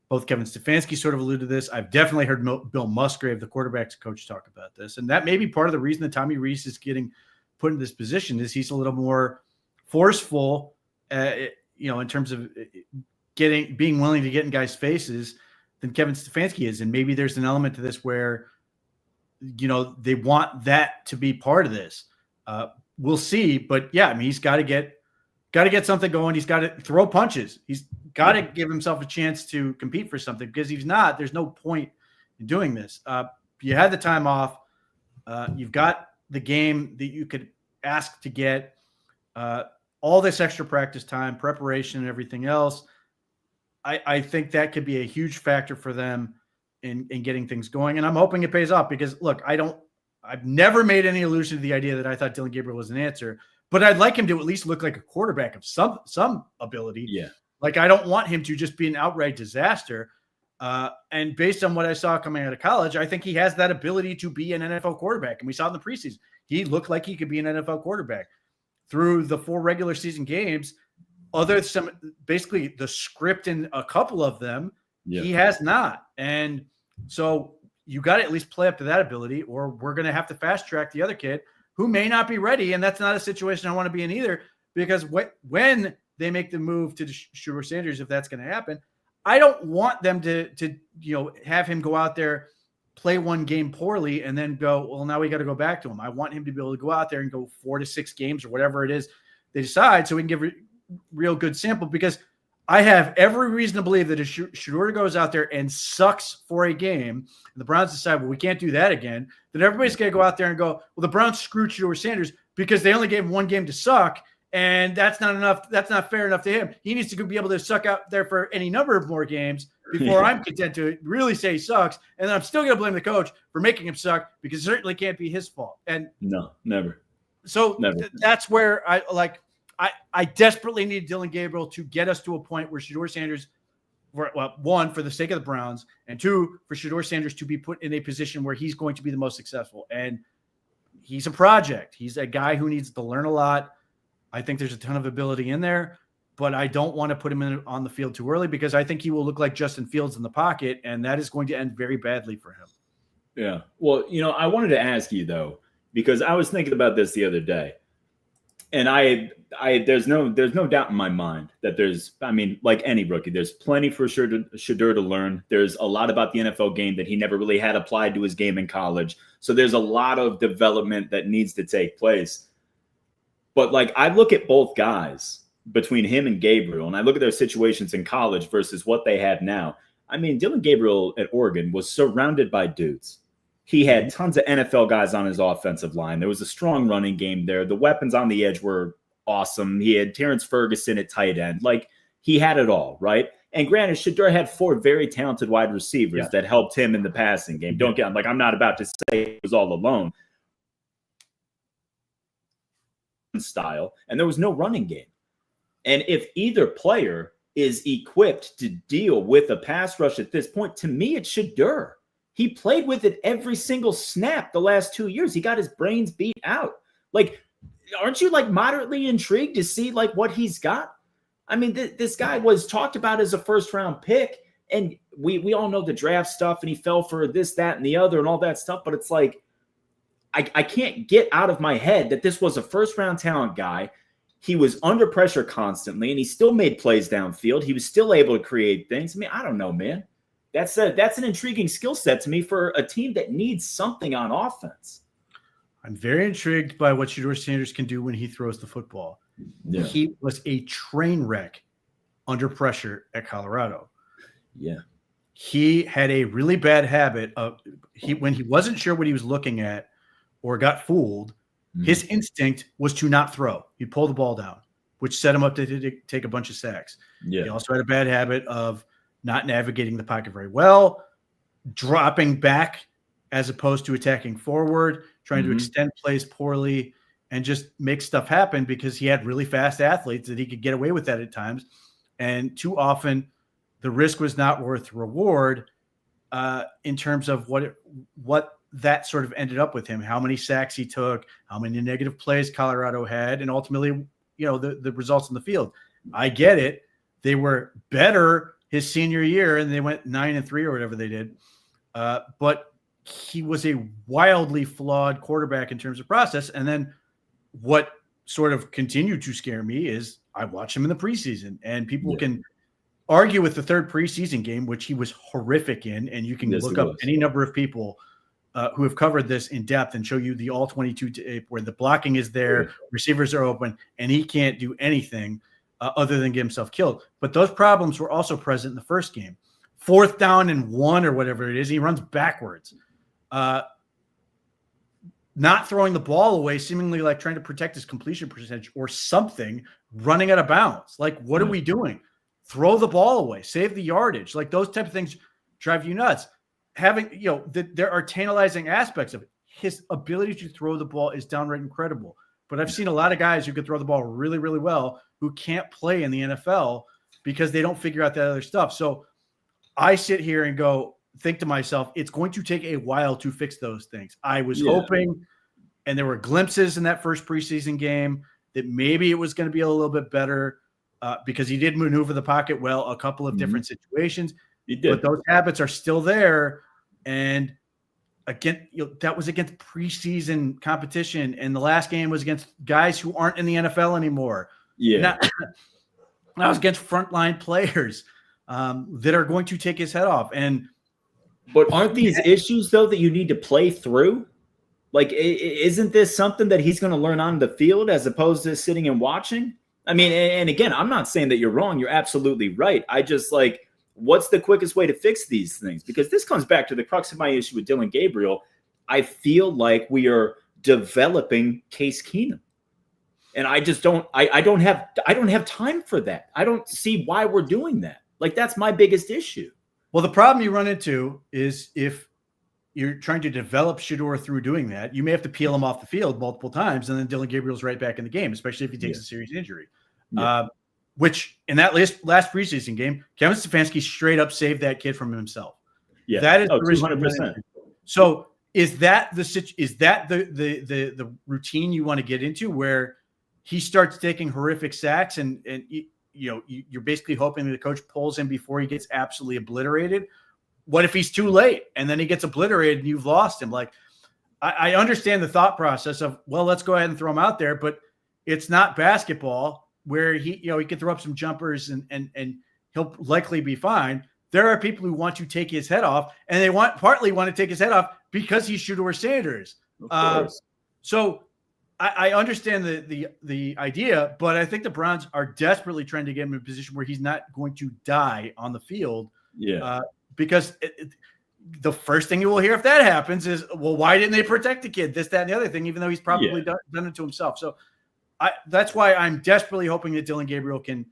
both Kevin Stefanski sort of allude to this. I've definitely heard Bill Musgrave, the quarterback's coach, talk about this. And that may be part of the reason that Tommy Rees is getting put in this position is he's a little more forceful, in terms of being willing to get in guys' faces than Kevin Stefanski is. And maybe there's an element to this where, they want that to be part of this. We'll see, but yeah, I mean, he's got to get something going. He's got to throw punches. He's got to give himself a chance to compete for something, because if he's not, there's no point in doing this. You had the time off. You've got the game that you could ask to get, all this extra practice time, preparation, and everything else. I think that could be a huge factor for them in getting things going. And I'm hoping it pays off, because look, I've never made any allusion to the idea that I thought Dillon Gabriel was an answer, but I'd like him to at least look like a quarterback of some ability. Yeah. I don't want him to just be an outright disaster. And based on what I saw coming out of college, I think he has that ability to be an NFL quarterback. And we saw in the preseason, he looked like he could be an NFL quarterback through the 4 regular season games. Basically the script in a couple of them, he has not. And so you got to at least play up to that ability, or we're going to have to fast track the other kid who may not be ready. And that's not a situation I want to be in either, because when they make the move to Shedeur Sanders, if that's going to happen, I don't want them to have him go out there, play one game poorly, and then go, well, now we got to go back to him. I want him to be able to go out there and go 4 to 6 games or whatever it is they decide, so we can give real good sample, because I have every reason to believe that if Shedeur goes out there and sucks for a game, and the Browns decide, well, we can't do that again, then everybody's going to go out there and go, well, the Browns screwed Shedeur Sanders because they only gave him 1 game to suck, and that's not enough. That's not fair enough to him. He needs to be able to suck out there for any number of more games before I'm content to really say he sucks, and then I'm still going to blame the coach for making him suck, because it certainly can't be his fault. And no, never. So never. That's where I like. I desperately need Dylan Gabriel to get us to a point where Shedeur Sanders, one, for the sake of the Browns, and two, for Shedeur Sanders to be put in a position where he's going to be the most successful. And he's a project. He's a guy who needs to learn a lot. I think there's a ton of ability in there, but I don't want to put him on the field too early because I think he will look like Justin Fields in the pocket, and that is going to end very badly for him. Yeah. Well, I wanted to ask you, though, because I was thinking about this the other day. And there's no doubt in my mind that like any rookie, there's plenty for Shedeur to learn. There's a lot about the NFL game that he never really had applied to his game in college. So there's a lot of development that needs to take place. But like, I look at both guys between him and Gabriel, and I look at their situations in college versus what they have now. I mean, Dylan Gabriel at Oregon was surrounded by dudes. He had tons of NFL guys on his offensive line. There was a strong running game there. The weapons on the edge were awesome. He had Terrence Ferguson at tight end. Like, he had it all, right? And granted, Shedeur had 4 very talented wide receivers that helped him in the passing game. I'm not about to say he was all alone. Style, and there was no running game. And if either player is equipped to deal with a pass rush at this point, to me, it's Shedeur. He played with it every single snap the last 2 years. He got his brains beat out. Like, aren't you like moderately intrigued to see like what he's got? I mean, this guy was talked about as a first-round pick, and we all know the draft stuff, and he fell for this, that, and the other, and all that stuff. But it's like, I can't get out of my head that this was a first-round talent guy. He was under pressure constantly, and he still made plays downfield. He was still able to create things. I mean, I don't know, man. That's an intriguing skill set to me for a team that needs something on offense. I'm very intrigued by what Shedeur Sanders can do when he throws the football. Yeah. He was a train wreck under pressure at Colorado. Yeah. He had a really bad habit of when he wasn't sure what he was looking at or got fooled, his instinct was to not throw. He'd pull the ball down, which set him up to take a bunch of sacks. Yeah. He also had a bad habit of not navigating the pocket very well, dropping back as opposed to attacking forward, trying to extend plays poorly, and just make stuff happen because he had really fast athletes that he could get away with that at times. And too often the risk was not worth reward in terms of what that sort of ended up with him, how many sacks he took, how many negative plays Colorado had, and ultimately, the results in the field. I get it. They were better his senior year, and they went 9-3 or whatever they did. But he was a wildly flawed quarterback in terms of process. And then what sort of continued to scare me is I watched him in the preseason, and people can argue with the third preseason game, which he was horrific in. And you can look up any number of people who have covered this in depth and show you the all 22 tape where the blocking is there, receivers are open, and he can't do anything other than get himself killed. But those problems were also present in the first game. 4th down and 1 or whatever it is, he runs backwards. Not throwing the ball away, seemingly like trying to protect his completion percentage or something, running out of bounds. Like, what are we doing? Throw the ball away, save the yardage. Like, those type of things drive you nuts. Having, there are tantalizing aspects of it. His ability to throw the ball is downright incredible. But I've seen a lot of guys who can throw the ball really, really well who can't play in the NFL because they don't figure out that other stuff. So I sit here and think to myself, it's going to take a while to fix those things. I was hoping, and there were glimpses in that first preseason game, that maybe it was going to be a little bit better because he did maneuver the pocket well, a couple of different situations. He did. But those habits are still there. And again, that was against preseason competition. And the last game was against guys who aren't in the NFL anymore. Yeah. That was against frontline players that are going to take his head off. But aren't these issues, though, that you need to play through? Like, isn't this something that he's going to learn on the field as opposed to sitting and watching? I mean, and again, I'm not saying that you're wrong. You're absolutely right. I just what's the quickest way to fix these things? Because this comes back to the crux of my issue with Dylan Gabriel. I feel like we are developing Case Keenum. And I just don't have time for that. I don't see why we're doing that. Like, that's my biggest issue. Well, the problem you run into is if you're trying to develop Shedeur through doing that. You may have to peel him off the field multiple times, and then Dylan Gabriel's right back in the game, especially if he takes a serious injury. Which in that last preseason game, Kevin Stefanski straight up saved that kid from himself. Yeah, that is 200%. So is that the routine you want to get into where he starts taking horrific sacks and you're basically hoping that the coach pulls him before he gets absolutely obliterated? What if he's too late and then he gets obliterated and you've lost him? Like, I understand the thought process of, well, let's go ahead and throw him out there, but it's not basketball where he can throw up some jumpers and he'll likely be fine. There are people who want to take his head off, and they partly want to take his head off because he's Shedeur Sanders. So I understand the idea, but I think the Browns are desperately trying to get him in a position where he's not going to die on the field. Yeah. Because the first thing you will hear if that happens is, well, why didn't they protect the kid? This, that, and the other thing, even though he's probably done it to himself. So that's why I'm desperately hoping that Dylan Gabriel can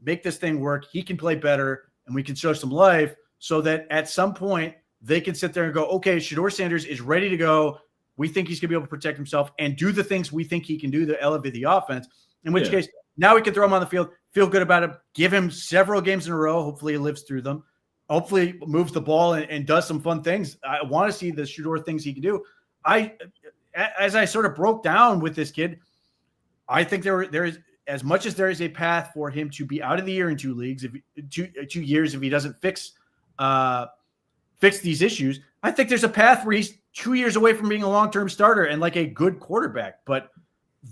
make this thing work. He can play better, and we can show some life so that at some point they can sit there and go, okay, Shedeur Sanders is ready to go. We think he's going to be able to protect himself and do the things we think he can do to elevate the offense, in which case now we can throw him on the field, feel good about him, give him several games in a row. Hopefully he lives through them. Hopefully moves the ball and does some fun things. I want to see the Shedeur things he can do. As I sort of broke down with this kid, I think there is, as much as there is a path for him to be out of the year in 2 years if he doesn't fix these issues. I think there's a path where he's 2 years away from being a long-term starter and like a good quarterback. But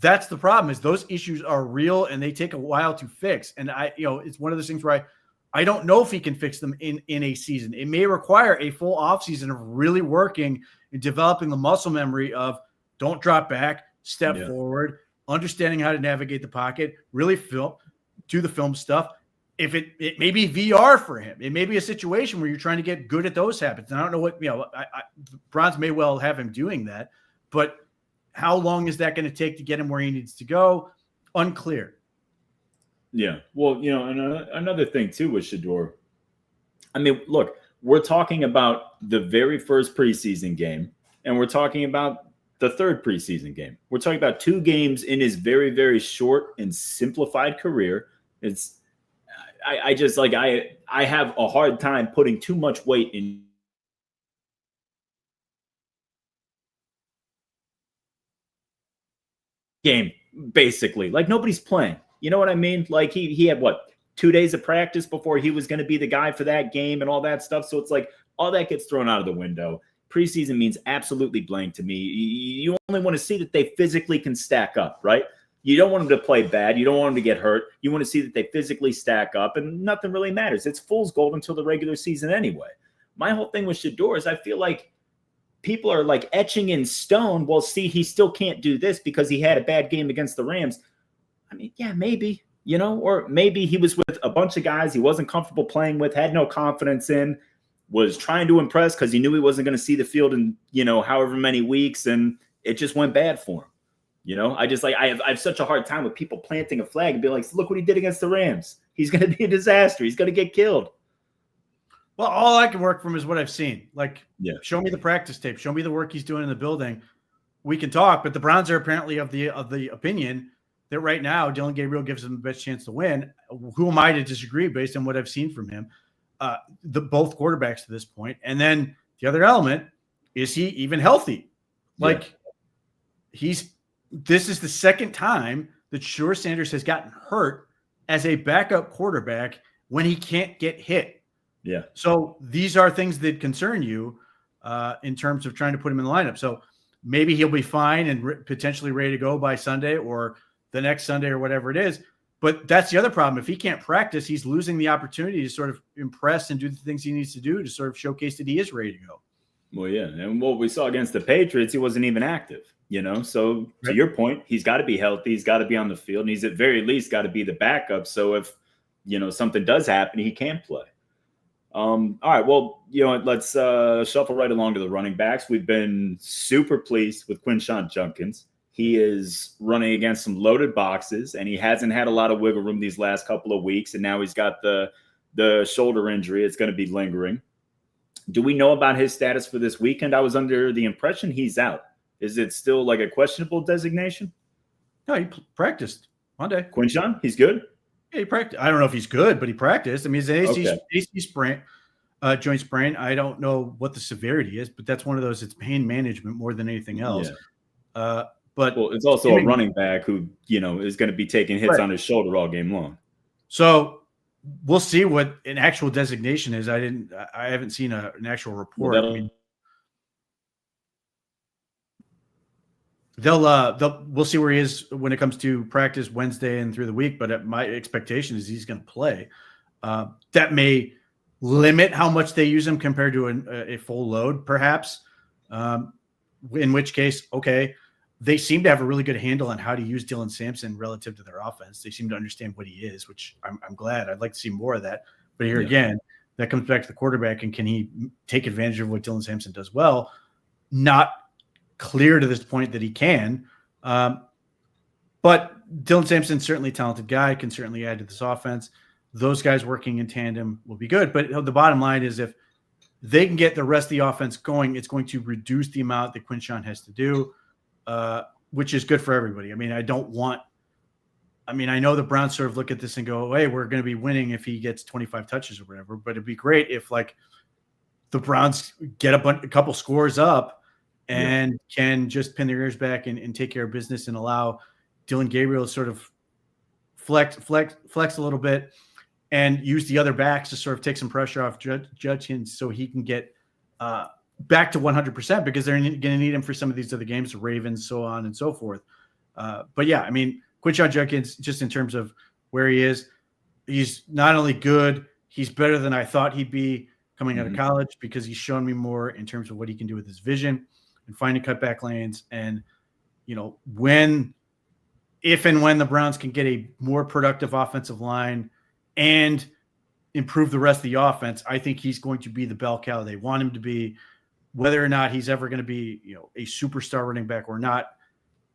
that's the problem, is those issues are real and they take a while to fix. And it's one of those things where I don't know if he can fix them in a season. It may require a full offseason of really working and developing the muscle memory of don't drop back, step forward, understanding how to navigate the pocket, really do the film stuff. If it may be VR for him, it may be a situation where you're trying to get good at those habits. And I don't know what, Browns may well have him doing that, but how long is that going to take to get him where he needs to go? Unclear. Yeah. Well, another thing too with Shedeur. I mean, look, we're talking about the very first preseason game, and we're talking about the third preseason game. We're talking about 2 games in his very, very short and simplified career. I have a hard time putting too much weight in game, basically. Like, nobody's playing. You know what I mean? Like, he had 2 days of practice before he was going to be the guy for that game and all that stuff. So it's like all that gets thrown out of the window. Preseason means absolutely blank to me. You only want to see that they physically can stack up, right? You don't want them to play bad. You don't want them to get hurt. You want to see that they physically stack up, and nothing really matters. It's fool's gold until the regular season anyway. My whole thing with Shedeur is I feel like people are like etching in stone, well, see, he still can't do this because he had a bad game against the Rams. I mean, yeah, maybe, or maybe he was with a bunch of guys he wasn't comfortable playing with, had no confidence in, was trying to impress because he knew he wasn't going to see the field in, however many weeks, and it just went bad for him. I have such a hard time with people planting a flag and be like, look what he did against the Rams. He's going to be a disaster. He's going to get killed. Well, all I can work from is what I've seen. Show me the practice tape. Show me the work he's doing in the building. We can talk, but the Browns are apparently of the opinion that right now Dylan Gabriel gives them the best chance to win. Who am I to disagree based on what I've seen from him? Both quarterbacks to this point. And then the other element, is he even healthy? This is the second time that Shedeur Sanders has gotten hurt as a backup quarterback when he can't get hit. Yeah. So these are things that concern you in terms of trying to put him in the lineup. So maybe he'll be fine and potentially ready to go by Sunday or the next Sunday or whatever it is. But that's the other problem. If he can't practice, he's losing the opportunity to sort of impress and do the things he needs to do to sort of showcase that he is ready to go. Well, yeah. And what we saw against the Patriots, he wasn't even active, So to your point, he's got to be healthy. He's got to be on the field. And he's at very least got to be the backup. So if, something does happen, he can play. All right. Well, let's shuffle right along to the running backs. We've been super pleased with Quinshon Judkins. He is running against some loaded boxes, and he hasn't had a lot of wiggle room these last couple of weeks. And now he's got the shoulder injury. It's going to be lingering. Do we know about his status for this weekend? I was under the impression he's out. Is it still like a questionable designation? No, he practiced Monday. Quinshon, he's good? Yeah, he practiced. I don't know if he's good, but he practiced. I mean, it's an AC sprain, joint sprain. I don't know what the severity is, but that's one of those. It's pain management more than anything else. Yeah. But it's also a running back who, is going to be taking hits on his shoulder all game long. So we'll see what an actual designation is. I haven't seen an actual report. Well, we'll see where he is when it comes to practice Wednesday and through the week. But my expectation is he's going to play. That may limit how much they use him compared to a full load, perhaps. In which case, okay, they seem to have a really good handle on how to use Dylan Sampson relative to their offense. They seem to understand what he is, which I'm glad. I'd like to see more of that. But here again, that comes back to the quarterback, and can he take advantage of what Dylan Sampson does well? Not clear to this point that he can. But Dylan Sampson's certainly a talented guy, can certainly add to this offense. Those guys working in tandem will be good. But the bottom line is if they can get the rest of the offense going, it's going to reduce the amount that Quinshon has to do, which is good for everybody. I mean, I know the Browns sort of look at this and go, hey, we're going to be winning if he gets 25 touches or whatever. But it'd be great if the Browns get a couple scores up and can just pin their ears back and take care of business and allow Dylan Gabriel to sort of flex a little bit and use the other backs to sort of take some pressure off Judkins so he can get back to 100%, because they're going to need him for some of these other games, the Ravens, so on and so forth. But yeah, I mean, Quinshon Judkins, just in terms of where he is, he's not only good, he's better than I thought he'd be coming out of college, because he's shown me more in terms of what he can do with his vision and finding cutback lanes. And, if and when the Browns can get a more productive offensive line and improve the rest of the offense, I think he's going to be the bell cow they want him to be. Whether or not he's ever going to be, a superstar running back or not,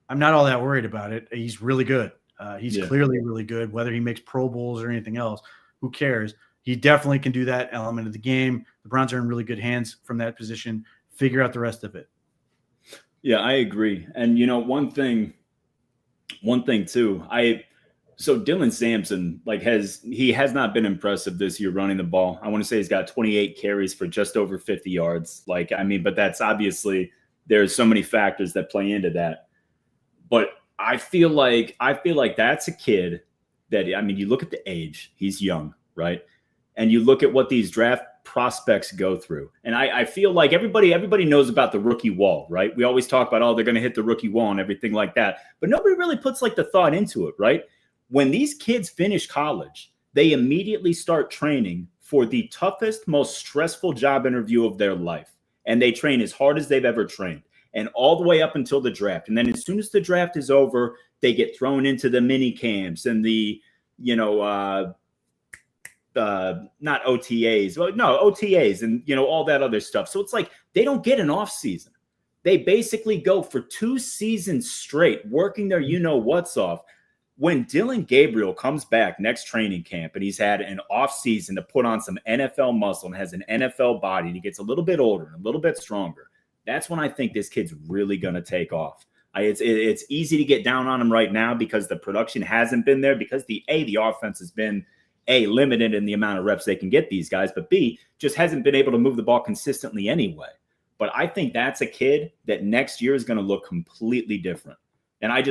I'm not all that worried about it. He's really good. He's clearly really good. Whether he makes Pro Bowls or anything else, who cares? He definitely can do that element of the game. The Browns are in really good hands from that position. Figure out the rest of it. Yeah, I agree. And one thing too, so Dylan Sampson has not been impressive this year running the ball. I want to say he's got 28 carries for just over 50 yards. But that's obviously, there's so many factors that play into that. But I feel like that's a kid that, you look at the age, he's young, right? And you look at what these draft prospects go through. And I feel like everybody knows about the rookie wall, right? We always talk about, they're going to hit the rookie wall and everything like that. But nobody really puts the thought into it, right? When these kids finish college, they immediately start training for the toughest, most stressful job interview of their life. And they train as hard as they've ever trained, and all the way up until the draft. And then as soon as the draft is over, they get thrown into the mini camps and the, not OTAs, well, no, OTAs and, all that other stuff. So it's they don't get an off season. They basically go for 2 seasons straight working their what's off. When Dylan Gabriel comes back next training camp and he's had an off season to put on some NFL muscle and has an NFL body and he gets a little bit older and a little bit stronger, that's when I think this kid's really going to take off. It's easy to get down on him right now because the production hasn't been there, because the offense has been limited in the amount of reps they can get these guys, but B, just hasn't been able to move the ball consistently anyway. But I think that's a kid that next year is going to look completely different. And I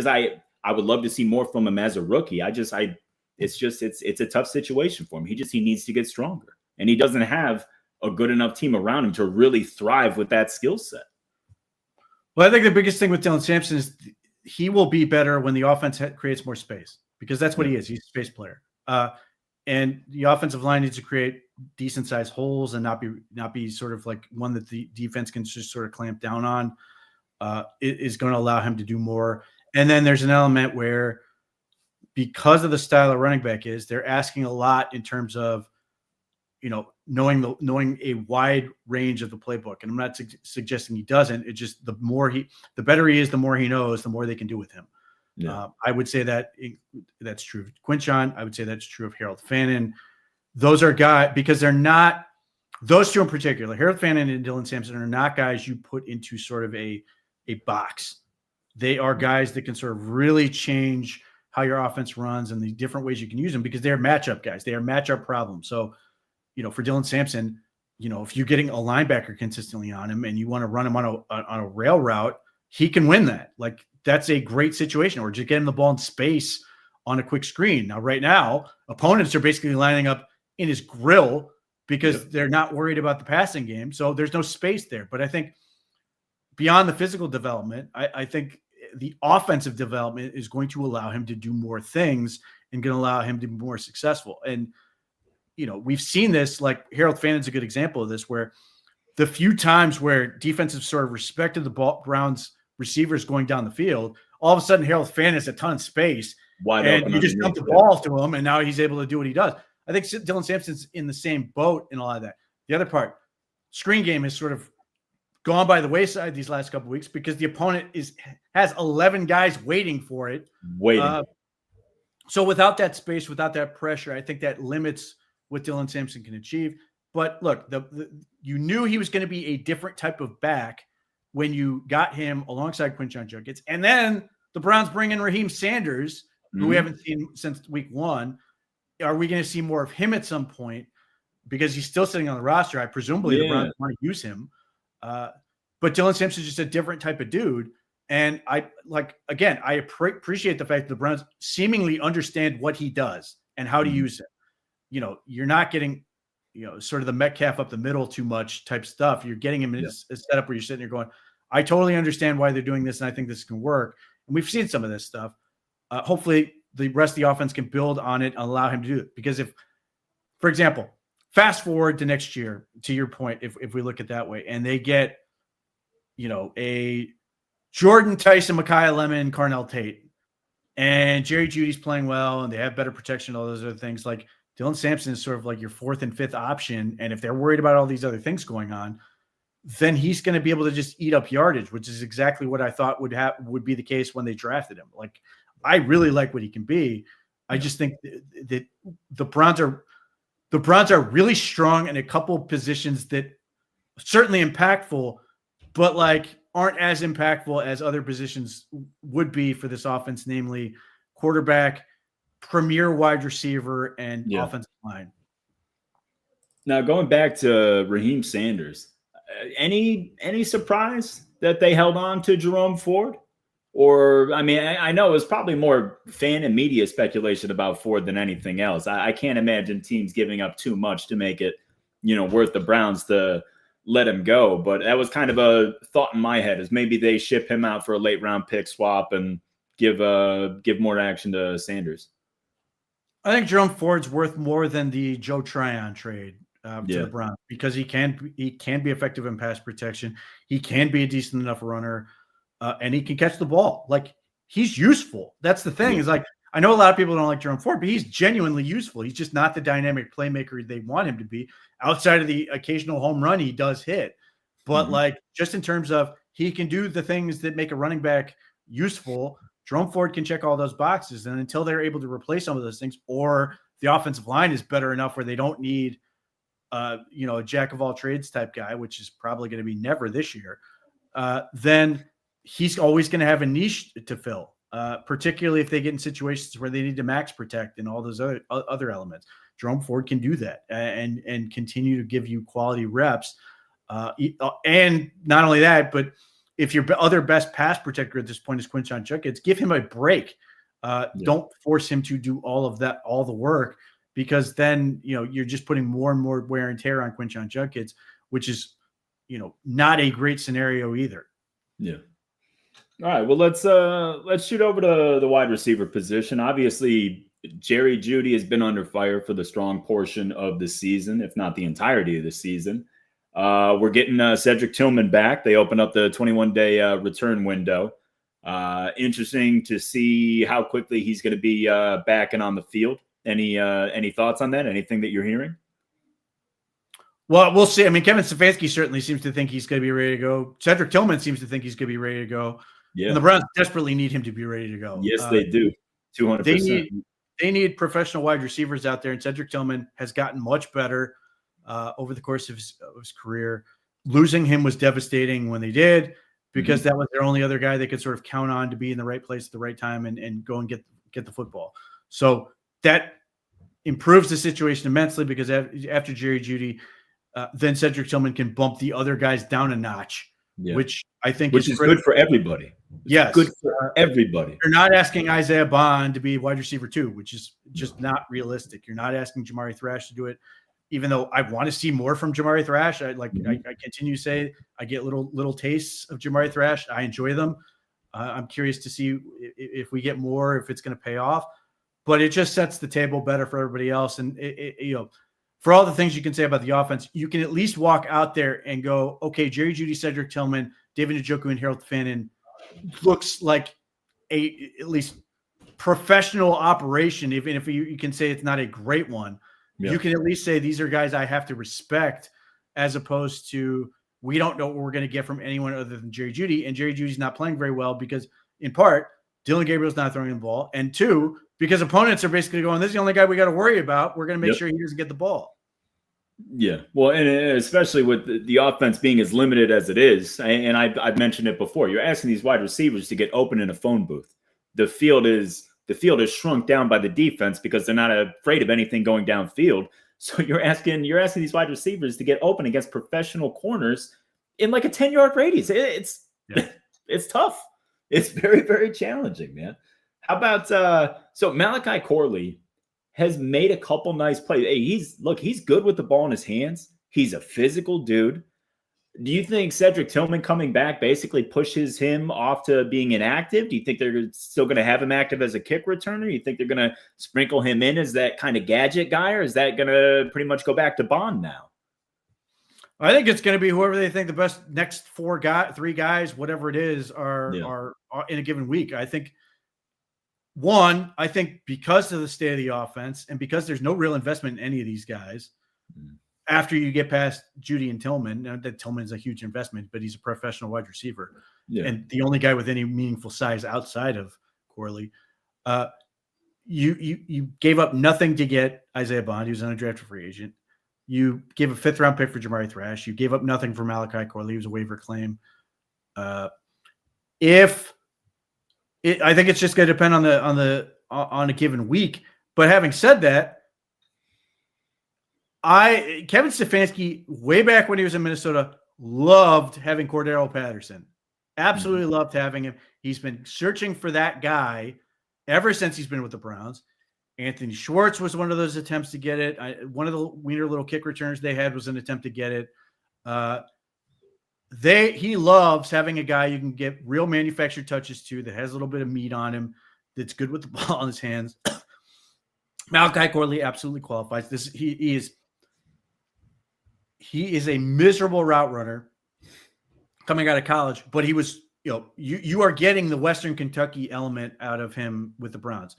would love to see more from him as a rookie. It's a tough situation for him. He needs to get stronger, and he doesn't have a good enough team around him to really thrive with that skill set. Well, I think the biggest thing with Dylan Sampson is he will be better when the offense creates more space, because that's what he is. He's a space player. And the offensive line needs to create decent sized holes and not be sort of like one that the defense can just sort of clamp down on. It is going to allow him to do more. And then there's an element where, because of the style of running back is, they're asking a lot in terms of, knowing a wide range of the playbook. And I'm not suggesting he doesn't. It's just the better he is, the more he knows, the more they can do with him. Yeah. I would say that's true of Quinshon. I would say that's true of Harold Fannin. Those are guys, because they're not those two in particular, Harold Fannin and Dylan Sampson, are not guys you put into sort of a box. They are guys that can sort of really change how your offense runs and the different ways you can use them because they're matchup guys. They are matchup problems. So, for Dylan Sampson, if you're getting a linebacker consistently on him and you want to run him on a rail route, he can win that. Like, that's a great situation. Or just get him the ball in space on a quick screen. Now, right now, opponents are basically lining up in his grill because they're not worried about the passing game. So there's no space there. But I think beyond the physical development, I think the offensive development is going to allow him to do more things and going to allow him to be more successful. And, we've seen this, like Harold Fannin's a good example of this, where the few times where defensive sort of respected the Browns receivers going down the field, all of a sudden Harold Fannin has a ton of space. Wide and open you just dump the ball to him, and now he's able to do what he does. I think Dylan Sampson's in the same boat in a lot of that. The other part, screen game has sort of gone by the wayside these last couple of weeks because the opponent has 11 guys waiting for it. So without that space, without that pressure, I think that limits what Dylan Sampson can achieve. But look, you knew he was going to be a different type of back when you got him alongside Quinshon Judkins. And then the Browns bring in Raheem Sanders, who we haven't seen since week 1. Are we going to see more of him at some point? Because he's still sitting on the roster. Presumably the Browns want to use him. But Dylan Sampson's just a different type of dude. And I appreciate the fact that the Browns seemingly understand what he does and how to use it. You're not getting, sort of the Metcalf up the middle too much type stuff. You're getting him in a setup where you're sitting there going, I totally understand why they're doing this, and I think this can work. And we've seen some of this stuff. Hopefully the rest of the offense can build on it and allow him to do it. Because if, for example, fast forward to next year, to your point, if we look at it that way, and they get, a Jordan Tyson, Micaiah Lemon, Carnell Tate, and Jerry Jeudy's playing well, and they have better protection, all those other things, like Dylan Sampson is sort of like your 4th and 5th option. And if they're worried about all these other things going on, then he's going to be able to just eat up yardage, which is exactly what I thought would be the case when they drafted him. Like, I really like what he can be. I just think that the Browns are really strong in a couple positions that certainly impactful, but like aren't as impactful as other positions would be for this offense, namely quarterback, premier wide receiver, and offensive line. Now, going back to Raheem Sanders, any surprise that they held on to Jerome Ford? Or, I mean, I know it was probably more fan and media speculation about Ford than anything else. I can't imagine teams giving up too much to make it, worth the Browns to let him go. But that was kind of a thought in my head, is maybe they ship him out for a late round pick swap and give more action to Sanders. I think Jerome Ford's worth more than the Joe Tryon trade to the Browns, because he can be effective in pass protection. He can be a decent enough runner. And he can catch the ball. Like, he's useful. That's the thing, is like, I know a lot of people don't like Jerome Ford, but he's genuinely useful. He's just not the dynamic playmaker they want him to be, outside of the occasional home run he does hit. But like, just in terms of, he can do the things that make a running back useful. Jerome Ford can check all those boxes. And until they're able to replace some of those things, or the offensive line is better enough where they don't need, a jack of all trades type guy, which is probably going to be never this year, then he's always going to have a niche to fill, particularly if they get in situations where they need to max protect and all those other elements. Jerome Ford can do that and continue to give you quality reps. And not only that, but if your other best pass protector at this point is Quinshon Judkins, give him a break. Don't force him to do all the work, because then, you're just putting more and more wear and tear on Quinshon Judkins, which is, not a great scenario either. Yeah. All right, well, let's shoot over to the wide receiver position. Obviously, Jerry Jeudy has been under fire for the strong portion of the season, if not the entirety of the season. We're getting Cedric Tillman back. They opened up the 21-day return window. Interesting to see how quickly he's going to be back and on the field. Any thoughts on that? Anything that you're hearing? Well, we'll see. I mean, Kevin Stefanski certainly seems to think he's going to be ready to go. Cedric Tillman seems to think he's going to be ready to go. Yeah. And the Browns desperately need him to be ready to go. Yes, they do. 200%. They need professional wide receivers out there, and Cedric Tillman has gotten much better. over the course of his career. Losing him was devastating when they did, because that was their only other guy they could sort of count on to be in the right place at the right time and go and get the football. So that improves the situation immensely, because after Jerry Jeudy, then Cedric Tillman can bump the other guys down a notch, which I think is good for everybody. Yes, good for everybody. You're not asking Isaiah Bond to be wide receiver 2, which is just not realistic. You're not asking Jamari Thrash to do it, even though I want to see more from Jamari Thrash. I continue to say I get little tastes of Jamari Thrash. I enjoy them. I'm curious to see if we get more, if it's going to pay off. But it just sets the table better for everybody else. And for all the things you can say about the offense, you can at least walk out there and go, okay, Jerry Jeudy, Cedric Tillman, David Njoku, and Harold Fannin looks like at least professional operation. Even if you can say it's not a great one, you can at least say these are guys I have to respect, as opposed to we don't know what we're going to get from anyone other than Jerry Jeudy. And Jerry Judy's not playing very well because, in part, Dillon Gabriel's not throwing the ball, and 2, because opponents are basically going, this is the only guy we got to worry about. We're going to make sure he doesn't get the ball. Yeah. Well, and especially with the offense being as limited as it is, and I've mentioned it before, you're asking these wide receivers to get open in a phone booth. The field is shrunk down by the defense because they're not afraid of anything going downfield. So you're asking these wide receivers to get open against professional corners in like a 10-yard radius. It's tough. It's very, very challenging, man. How about so Malachi Corley has made a couple nice plays. Hey, he's good with the ball in his hands. He's a physical dude. Do you think Cedric Tillman coming back basically pushes him off to being inactive? Do you think they're still going to have him active as a kick returner? Do you think they're going to sprinkle him in as that kind of gadget guy, or is that going to pretty much go back to Bond now? I think it's going to be whoever they think the best next 3 guys, whatever it is, are in a given week. I think because of the state of the offense and because there's no real investment in any of these guys, after you get past Jeudy and Tillman, that Tillman's a huge investment, but he's a professional wide receiver. Yeah. And the only guy with any meaningful size outside of Corley. You gave up nothing to get Isaiah Bond. He was an undrafted free agent. You gave a 5th-round pick for Jamari Thrash. You gave up nothing for Malachi Corley. He was a waiver claim. I think it's just going to depend on a given week. But having said that, Kevin Stefanski, way back when he was in Minnesota, loved having Cordero Patterson. Absolutely loved having him. He's been searching for that guy ever since he's been with the Browns. Anthony Schwartz was one of those attempts to get it. One of the wiener little kick returns they had was an attempt to get it. He loves having a guy you can get real manufactured touches to, that has a little bit of meat on him, that's good with the ball in his hands. Malachi Corley absolutely qualifies. He is a miserable route runner coming out of college, but he was, you are getting the Western Kentucky element out of him with the Browns.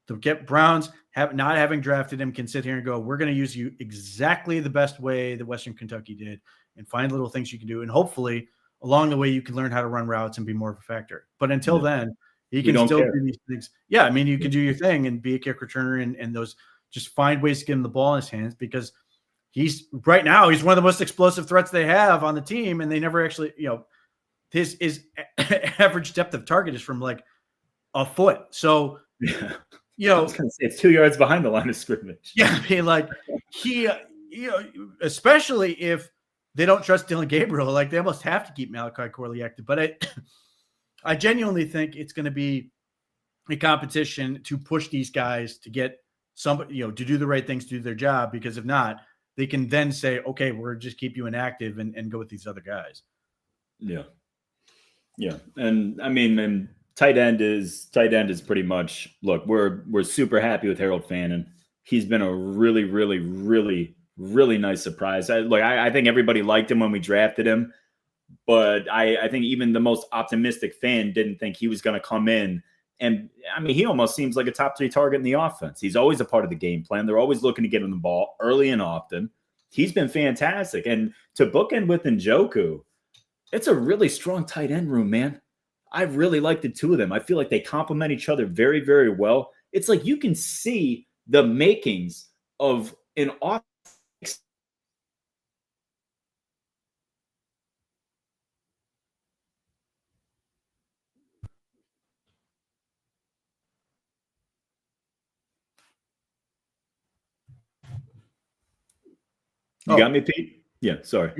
The Browns, not having drafted him, can sit here and go, we're going to use you exactly the best way that Western Kentucky did, and find little things you can do. And hopefully along the way you can learn how to run routes and be more of a factor. But until then, he can still do these things. Yeah. I mean, you can do your thing and be a kick returner and those, just find ways to get him the ball in his hands, because he's one of the most explosive threats they have on the team. And they never actually, his average depth of target is from like a foot. So, I was going to say it's 2 yards behind the line of scrimmage. Yeah. I mean, like especially if they don't trust Dillon Gabriel, like they almost have to keep Malachi Corley active. But I genuinely think it's going to be a competition to push these guys to get somebody, to do the right things, to do their job, because if not, they can then say, okay, we're just keep you inactive and go with these other guys. Yeah. Yeah. And I mean, and tight end is pretty much, look, we're super happy with Harold Fannin. He's been a really, really, really, really nice surprise. I think everybody liked him when we drafted him, but I think even the most optimistic fan didn't think he was going to come in. And I mean, he almost seems like a top 3 target in the offense. He's always a part of the game plan. They're always looking to get him the ball early and often. He's been fantastic. And to bookend with Njoku, it's a really strong tight end room, man. I really like the 2 of them. I feel like they complement each other very, very well. It's like you can see the makings of an offense You got me, Pete? Yeah, sorry.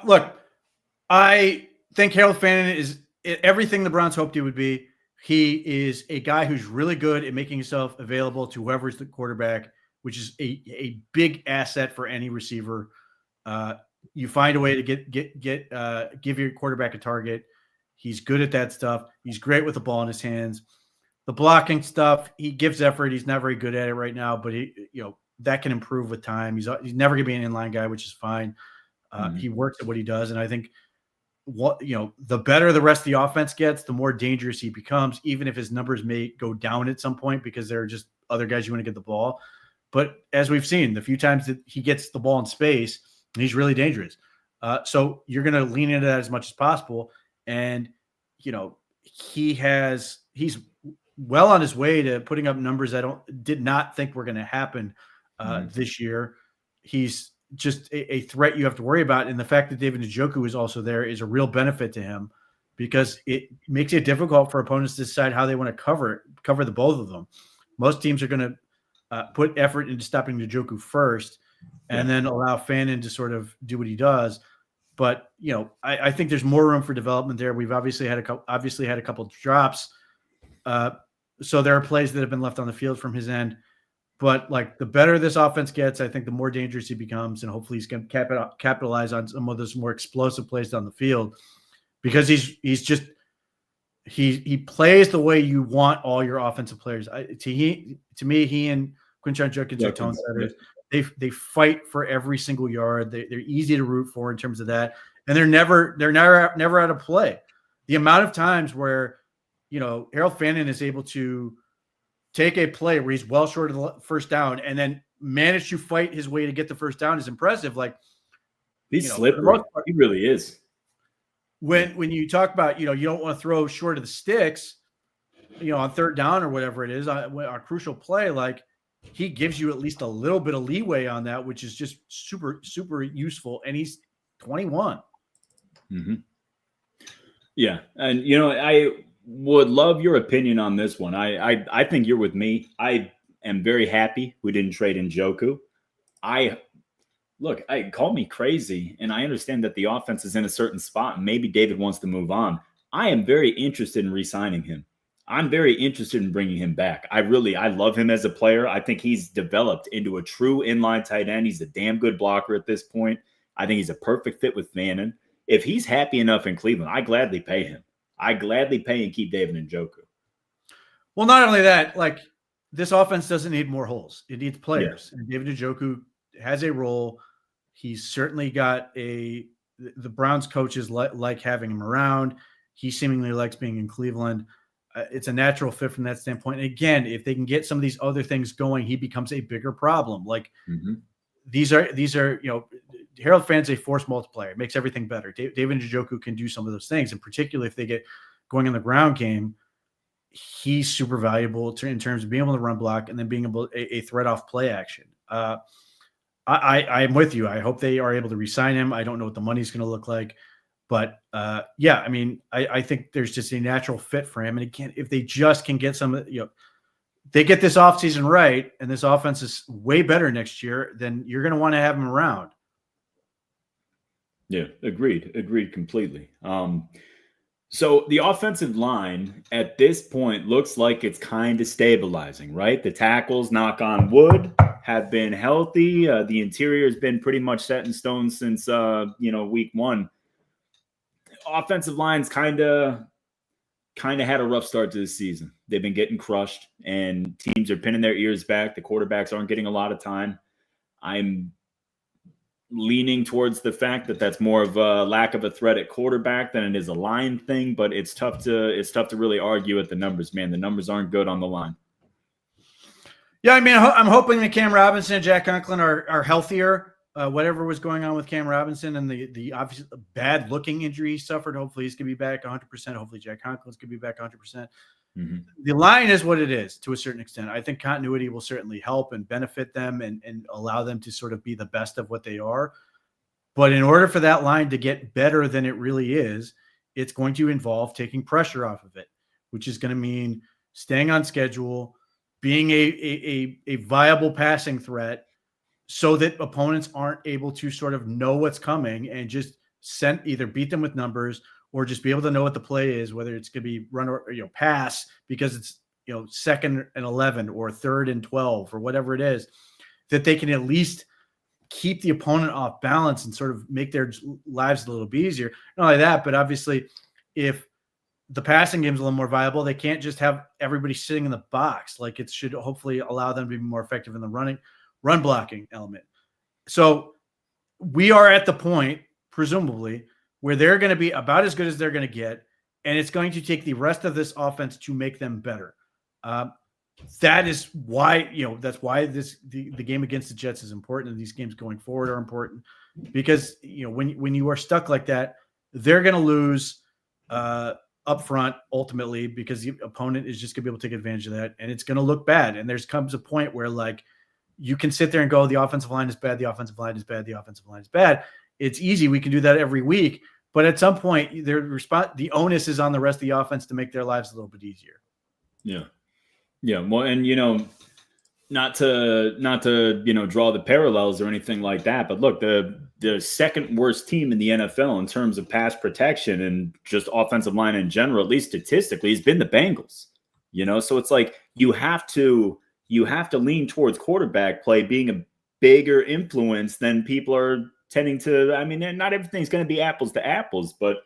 Look, I think Harold Fannin is everything the Browns hoped he would be. He is a guy who's really good at making himself available to whoever's the quarterback, which is a big asset for any receiver. You find a way to give your quarterback a target. He's good at that stuff. He's great with the ball in his hands. The blocking stuff, he gives effort. He's not very good at it right now, but that can improve with time. He's never going to be an inline guy, which is fine. He works at what he does, and I think the better the rest of the offense gets, the more dangerous he becomes, even if his numbers may go down at some point because there are just other guys you want to get the ball. But as we've seen, the few times that he gets the ball in space, he's really dangerous. So you're going to lean into that as much as possible. And, he's well on his way to putting up numbers I did not think were going to happen this year. He's just a threat you have to worry about. And the fact that David Njoku is also there is a real benefit to him because it makes it difficult for opponents to decide how they want to cover the both of them. Most teams are going to put effort into stopping Njoku first and then allow Fannin to sort of do what he does. But, I think there's more room for development there. We've obviously had a couple drops. So there are plays that have been left on the field from his end. But the better this offense gets, I think the more dangerous he becomes, and hopefully he's going to capitalize on some of those more explosive plays down the field, because he plays the way you want all your offensive players. To me, he and Quinshon Judkins are tone setters. They fight for every single yard. They're easy to root for in terms of that, and they're never out of play. The amount of times where Harold Fannin is able to take a play where he's well short of the first down and then manage to fight his way to get the first down is impressive. He's slippery. He really is. When you talk about, you don't want to throw short of the sticks, on third down or whatever it is, on a crucial play, he gives you at least a little bit of leeway on that, which is just super, super useful. And he's 21. Mm-hmm. Yeah. And, I would love your opinion on this one. I think you're with me. I am very happy we didn't trade Njoku. Call me crazy, and I understand that the offense is in a certain spot, and maybe David wants to move on. I am very interested in re-signing him. I'm very interested in bringing him back. I love him as a player. I think he's developed into a true inline tight end. He's a damn good blocker at this point. I think he's a perfect fit with Fannin. If he's happy enough in Cleveland, I gladly pay him. I gladly pay and keep David Njoku. Well, not only that, this offense doesn't need more holes. It needs players. Yeah. And David Njoku has a role. He's certainly got the Browns coaches like having him around. He seemingly likes being in Cleveland. It's a natural fit from that standpoint. And again, if they can get some of these other things going, he becomes a bigger problem. These are Harold Fannin's a force multiplier. It makes everything better. David Njoku can do some of those things, and particularly if they get going in the ground game, he's super valuable in terms of being able to run block and then being able a threat off play action. I'm with you. I hope they are able to re-sign him. I don't know what the money's going to look like, but I think there's just a natural fit for him. And again, if they just can get they get this offseason right, and this offense is way better next year, then you're going to want to have him around. Yeah, agreed completely. So the offensive line at this point looks like it's kind of stabilizing, right? The tackles, knock on wood, have been healthy. The interior has been pretty much set in stone since week one. Offensive line's kind of had a rough start to the season. They've been getting crushed, and teams are pinning their ears back. The quarterbacks aren't getting a lot of time. I'm leaning towards the fact that that's more of a lack of a threat at quarterback than it is a line thing, but it's tough to really argue at the numbers, man. The numbers aren't good on the line. Yeah, I mean, I'm hoping that Cam Robinson and Jack Conklin are healthier. Whatever was going on with Cam Robinson and the obviously bad looking injury he suffered, hopefully he's going to be back 100%. Hopefully Jack Conklin's going to be back 100%. Mm-hmm. The line is what it is to a certain extent. I think continuity will certainly help and benefit them and allow them to sort of be the best of what they are. But in order for that line to get better than it really is, it's going to involve taking pressure off of it, which is going to mean staying on schedule, being a viable passing threat, so that opponents aren't able to sort of know what's coming and just either beat them with numbers or just be able to know what the play is, whether it's going to be run or pass because it's 2nd and 11 or 3rd and 12 or whatever it is, that they can at least keep the opponent off balance and sort of make their lives a little bit easier. Not only that, but obviously if the passing game is a little more viable, they can't just have everybody sitting in the box. Like, it should hopefully allow them to be more effective in the run blocking element. So we are at the point, presumably, where they're going to be about as good as they're going to get, and it's going to take the rest of this offense to make them better. That is why, that's why the game against the Jets is important, and these games going forward are important, because when you are stuck like that, they're going to lose up front ultimately, because the opponent is just going to be able to take advantage of that, and it's going to look bad. And there's comes a point where, like, you can sit there and go, the offensive line is bad, the offensive line is bad, the offensive line is bad. It's easy. We can do that every week. But at some point, the onus is on the rest of the offense to make their lives a little bit easier. Yeah. Yeah. Well, and, not to draw the parallels or anything like that, but look, the second worst team in the NFL in terms of pass protection and just offensive line in general, at least statistically, has been the Bengals. So it's like you have to lean towards quarterback play being a bigger influence than people are tending to. I mean, not everything's going to be apples to apples, but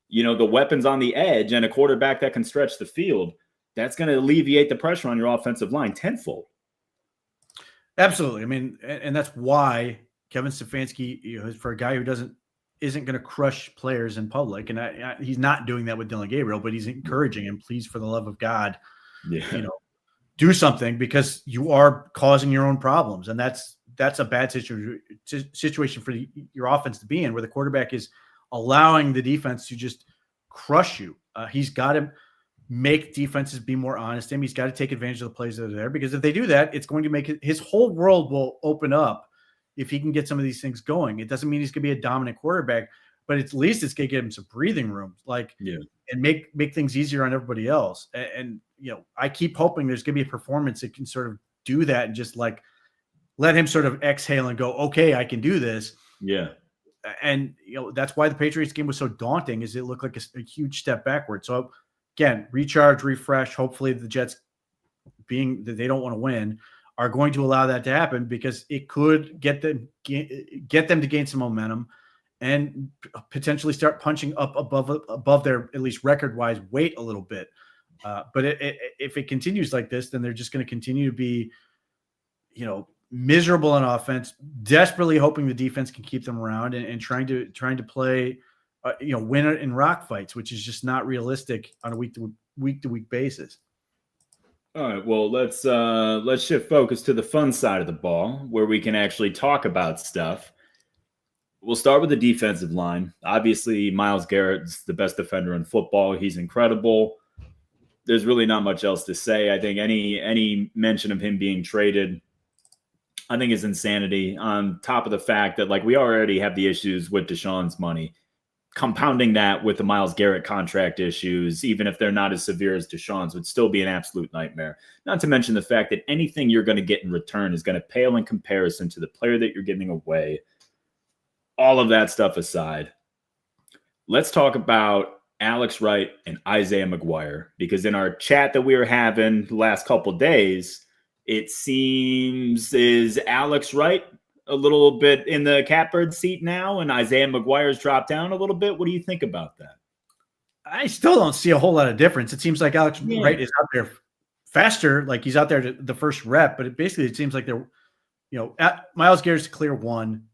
the weapons on the edge and a quarterback that can stretch the field, that's going to alleviate the pressure on your offensive line tenfold. Absolutely. I mean, and that's why Kevin Stefanski, for a guy who isn't going to crush players in public, and he's not doing that with Dillon Gabriel, but he's encouraging him, please, for the love of God, do something, because you are causing your own problems. And that's a bad situation for your offense to be in, where the quarterback is allowing the defense to just crush you. He's got to make defenses be more honest. He's got to take advantage of the plays that are there, because if they do that, it's going to make his whole world will open up if he can get some of these things going. It doesn't mean he's going to be a dominant quarterback, but at least it's going to give him some breathing room, and make things easier on everybody else. And I keep hoping there's going to be a performance that can sort of do that and just like let him sort of exhale and go, okay, I can do this. Yeah. And, that's why the Patriots game was so daunting, is it looked like a huge step backward. So again, recharge, refresh. Hopefully the Jets, being that they don't want to win, are going to allow that to happen, because it could get them to gain some momentum and potentially start punching up above their, at least record-wise, weight a little bit. But if it continues like this, then they're just going to continue to be, miserable on offense, desperately hoping the defense can keep them around, and trying to play, win in rock fights, which is just not realistic on a week to week basis. All right, well, let's shift focus to the fun side of the ball, where we can actually talk about stuff. We'll start with the defensive line. Obviously, Myles Garrett's the best defender in football. He's incredible. There's really not much else to say. I think any mention of him being traded, I think, is insanity, on top of the fact that, like, we already have the issues with Deshaun's money. Compounding that with the Myles Garrett contract issues, even if they're not as severe as Deshaun's, would still be an absolute nightmare. Not to mention the fact that anything you're going to get in return is going to pale in comparison to the player that you're giving away. All of that stuff aside, let's talk about Alex Wright and Isaiah McGuire, because in our chat that we were having the last couple of days, it seems, is Alex Wright a little bit in the catbird seat now, and Isaiah McGuire's dropped down a little bit? What do you think about that? I still don't see a whole lot of difference. It seems like Alex Wright is out there faster, like he's out there to the first rep, but it seems like they're, Myles Garrett's clear one,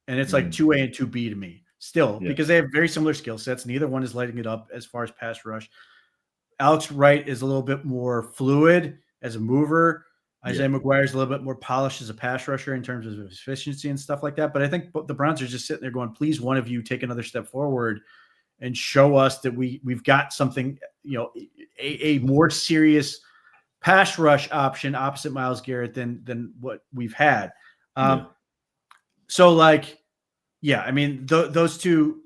and it's like 2A and 2B to me still, because they have very similar skill sets. Neither one is lighting it up as far as pass rush. Alex Wright is a little bit more fluid as a mover. Isaiah McGuire is a little bit more polished as a pass rusher in terms of efficiency and stuff like that. But I think the Browns are just sitting there going, please, one of you take another step forward and show us that we've got something, a more serious pass rush option opposite Myles Garrett than what we've had. So, I mean, those two,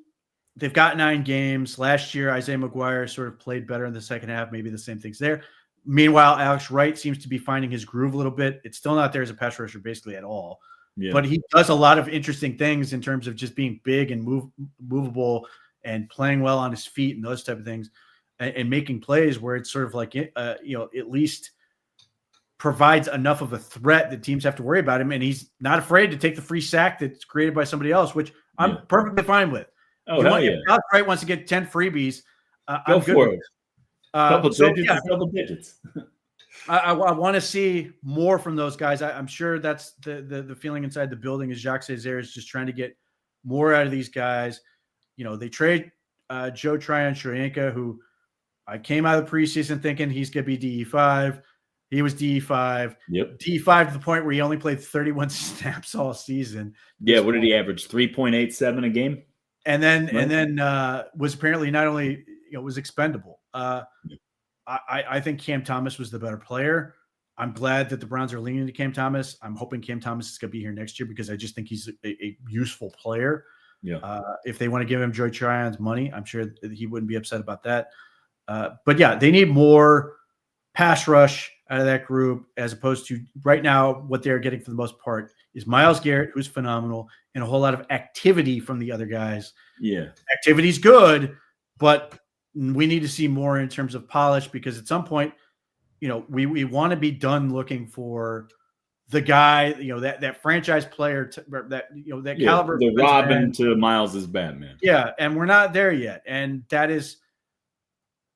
they've got 9 games. Last year, Isaiah McGuire sort of played better in the second half. Maybe the same thing's there. Meanwhile, Alex Wright seems to be finding his groove a little bit. It's still not there as a pass rusher basically at all. but he does a lot of interesting things in terms of just being big and movable and playing well on his feet and those type of things, and making plays where it's sort of like, at least provides enough of a threat that teams have to worry about him. And he's not afraid to take the free sack that's created by somebody else, which I'm perfectly fine with. Oh, hell yeah. If Alex Wright wants to get 10 freebies, Go I'm good for it. Double digits. I want to see more from those guys. I'm sure that's the feeling inside the building is Jacques Césaire is just trying to get more out of these guys. They trade Joe Tryon-Shoyinka, who I came out of the preseason thinking he's going to be DE5. He was DE5. Yep. DE5 to the point where he only played 31 snaps all season. Yeah, what did he average? 3.87 a game? And then was apparently not only was expendable. I think Cam Thomas was the better player. I'm glad that the Browns are leaning to Cam Thomas. I'm hoping Cam Thomas is going to be here next year because I just think he's a useful player. Yeah. If they want to give him Joe Tryon's money, I'm sure that he wouldn't be upset about that. But yeah, they need more pass rush out of that group, as opposed to right now what they're getting for the most part is Myles Garrett, who's phenomenal, and a whole lot of activity from the other guys. Yeah. Activity's good, but we need to see more in terms of polish, because at some point, we want to be done looking for the guy, that franchise player, that caliber. The Robin to Miles's Batman. Yeah, and we're not there yet, and that is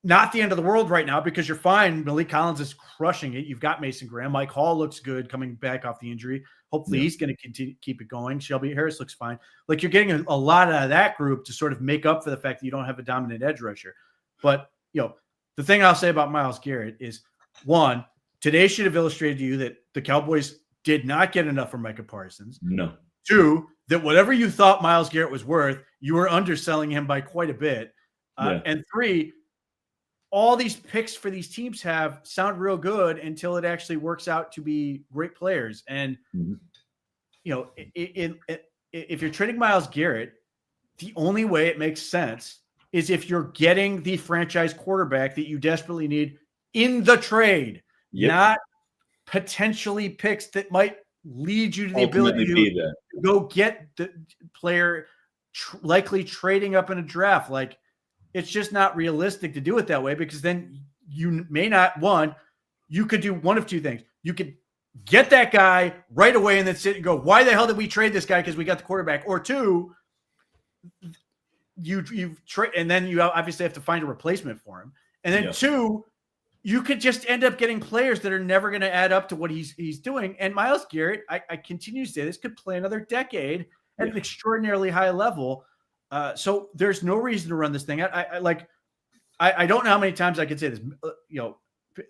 not the end of the world right now, because you're fine. Malik Collins is crushing it. You've got Mason Graham. Mike Hall looks good coming back off the injury. Hopefully he's going to continue keep it going. Shelby Harris looks fine. Like, you're getting a lot out of that group to sort of make up for the fact that you don't have a dominant edge rusher. But, the thing I'll say about Myles Garrett is, one, today should have illustrated to you that the Cowboys did not get enough from Micah Parsons. No. Two, that whatever you thought Myles Garrett was worth, you were underselling him by quite a bit. And three, all these picks for these teams sound real good until it actually works out to be great players. And, if you're trading Myles Garrett, the only way it makes sense is if you're getting the franchise quarterback that you desperately need in the trade, not potentially picks that might lead you to the ability to go get the player likely trading up in a draft. Like, it's just not realistic to do it that way, because then you may not, you could do one of two things. You could get that guy right away and then sit and go, why the hell did we trade this guy? Because we got the quarterback. Or two, you've trade, and then you obviously have to find a replacement for him. And then two, you could just end up getting players that are never going to add up to what he's doing. And Myles Garrett, I continue to say this, could play another decade at an extraordinarily high level. So there's no reason to run this thing. I don't know how many times I could say this.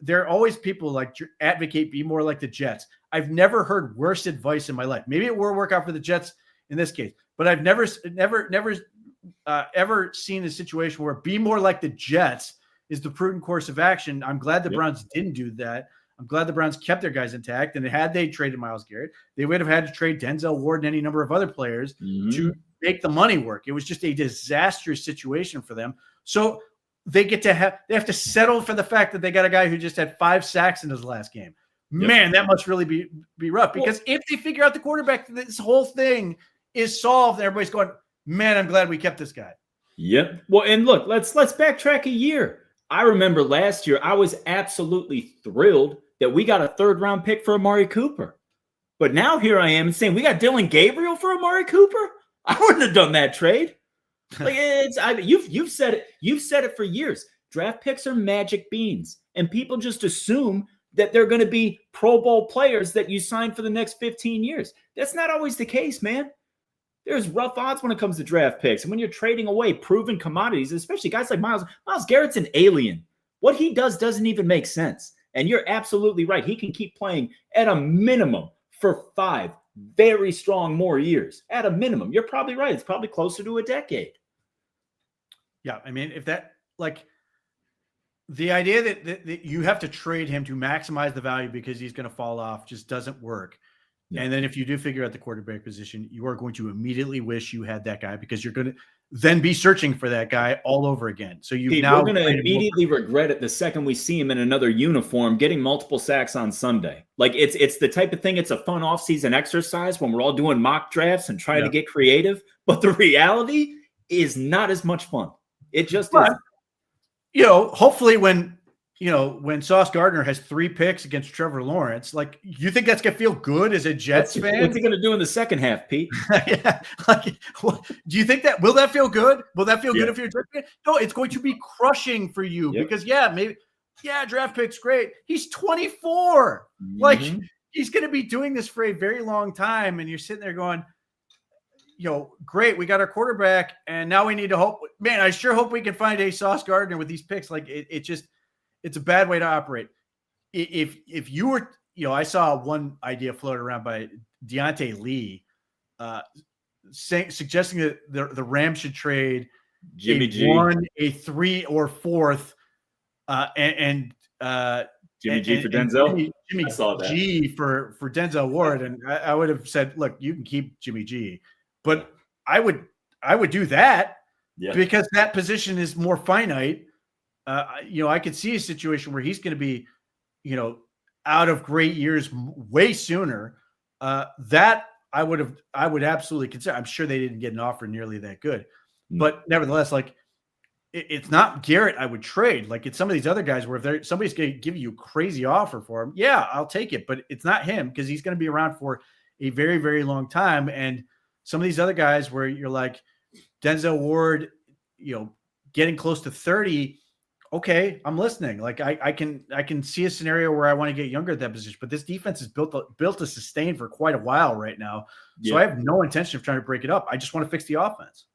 There are always people like advocate be more like the Jets. I've never heard worse advice in my life. Maybe it will work out for the Jets in this case, but I've never ever seen a situation where be more like the Jets is the prudent course of action. I'm glad the Browns didn't do that. I'm glad the Browns kept their guys intact. And had they traded Myles Garrett, they would have had to trade Denzel Ward and any number of other players to make the money work. It was just a disastrous situation for them. So they have to settle for the fact that they got a guy who just had 5 sacks in his last game. Man, that must really be rough, because if they figure out the quarterback, this whole thing is solved. And everybody's going, man, I'm glad we kept this guy. Yep. Well, and look, let's backtrack a year. I remember last year, I was absolutely thrilled that we got a 3rd-round pick for Amari Cooper. But now here I am saying we got Dylan Gabriel for Amari Cooper. I wouldn't have done that trade. Like, you've said it. You've said it for years. Draft picks are magic beans, and people just assume that they're going to be Pro Bowl players that you sign for the next 15 years. That's not always the case, man. There's rough odds when it comes to draft picks, and when you're trading away proven commodities, especially guys like Myles Garrett's an alien. What he does doesn't even make sense. And you're absolutely right. He can keep playing at a minimum for 5 very strong more years. At a minimum. You're probably right. It's probably closer to a decade. Yeah. I mean, if that, like, the idea that you have to trade him to maximize the value because he's going to fall off just doesn't work. Yeah. And then if you do figure out the quarterback position, you are going to immediately wish you had that guy, because you're going to, then be searching for that guy all over again. So you've Pete, now we're going to immediately regret it the second we see him in another uniform getting multiple sacks on Sunday. Like it's the type of thing. It's a fun off-season exercise when we're all doing mock drafts and trying to get creative. But the reality is not as much fun. It just is. Hopefully when Sauce Gardner has 3 picks against Trevor Lawrence, like, you think that's gonna feel good as a Jets fan? What's he gonna do in the second half, Pete? Yeah, do you think will that feel good? Will that feel good if you're a Jets fan? No, it's going to be crushing for you because draft pick's great. He's 24. Mm-hmm. Like, he's gonna be doing this for a very long time, and you're sitting there going, great, we got our quarterback, and now we need to hope. Man, I sure hope we can find a Sauce Gardner with these picks. Like, it's a bad way to operate. If you were, I saw one idea floated around by Deontay Lee, suggesting that the Rams should trade Jimmy G, 1, a 3 or 4th, and Jimmy G for Denzel. Jimmy G for Denzel Ward, and I would have said, look, you can keep Jimmy G, but I would do that because that position is more finite. I could see a situation where he's going to be, out of great years way sooner. That I would absolutely consider. I'm sure they didn't get an offer nearly that good, but nevertheless, like, it's not Garrett I would trade. Like, it's some of these other guys where if somebody's going to give you a crazy offer for him, I'll take it, but it's not him because he's going to be around for a very, very long time. And some of these other guys where you're like Denzel Ward, getting close to 30. Okay, I'm listening. Like, I can see a scenario where I want to get younger at that position, but this defense is built to sustain for quite a while right now. So I have no intention of trying to break it up. I just want to fix the offense.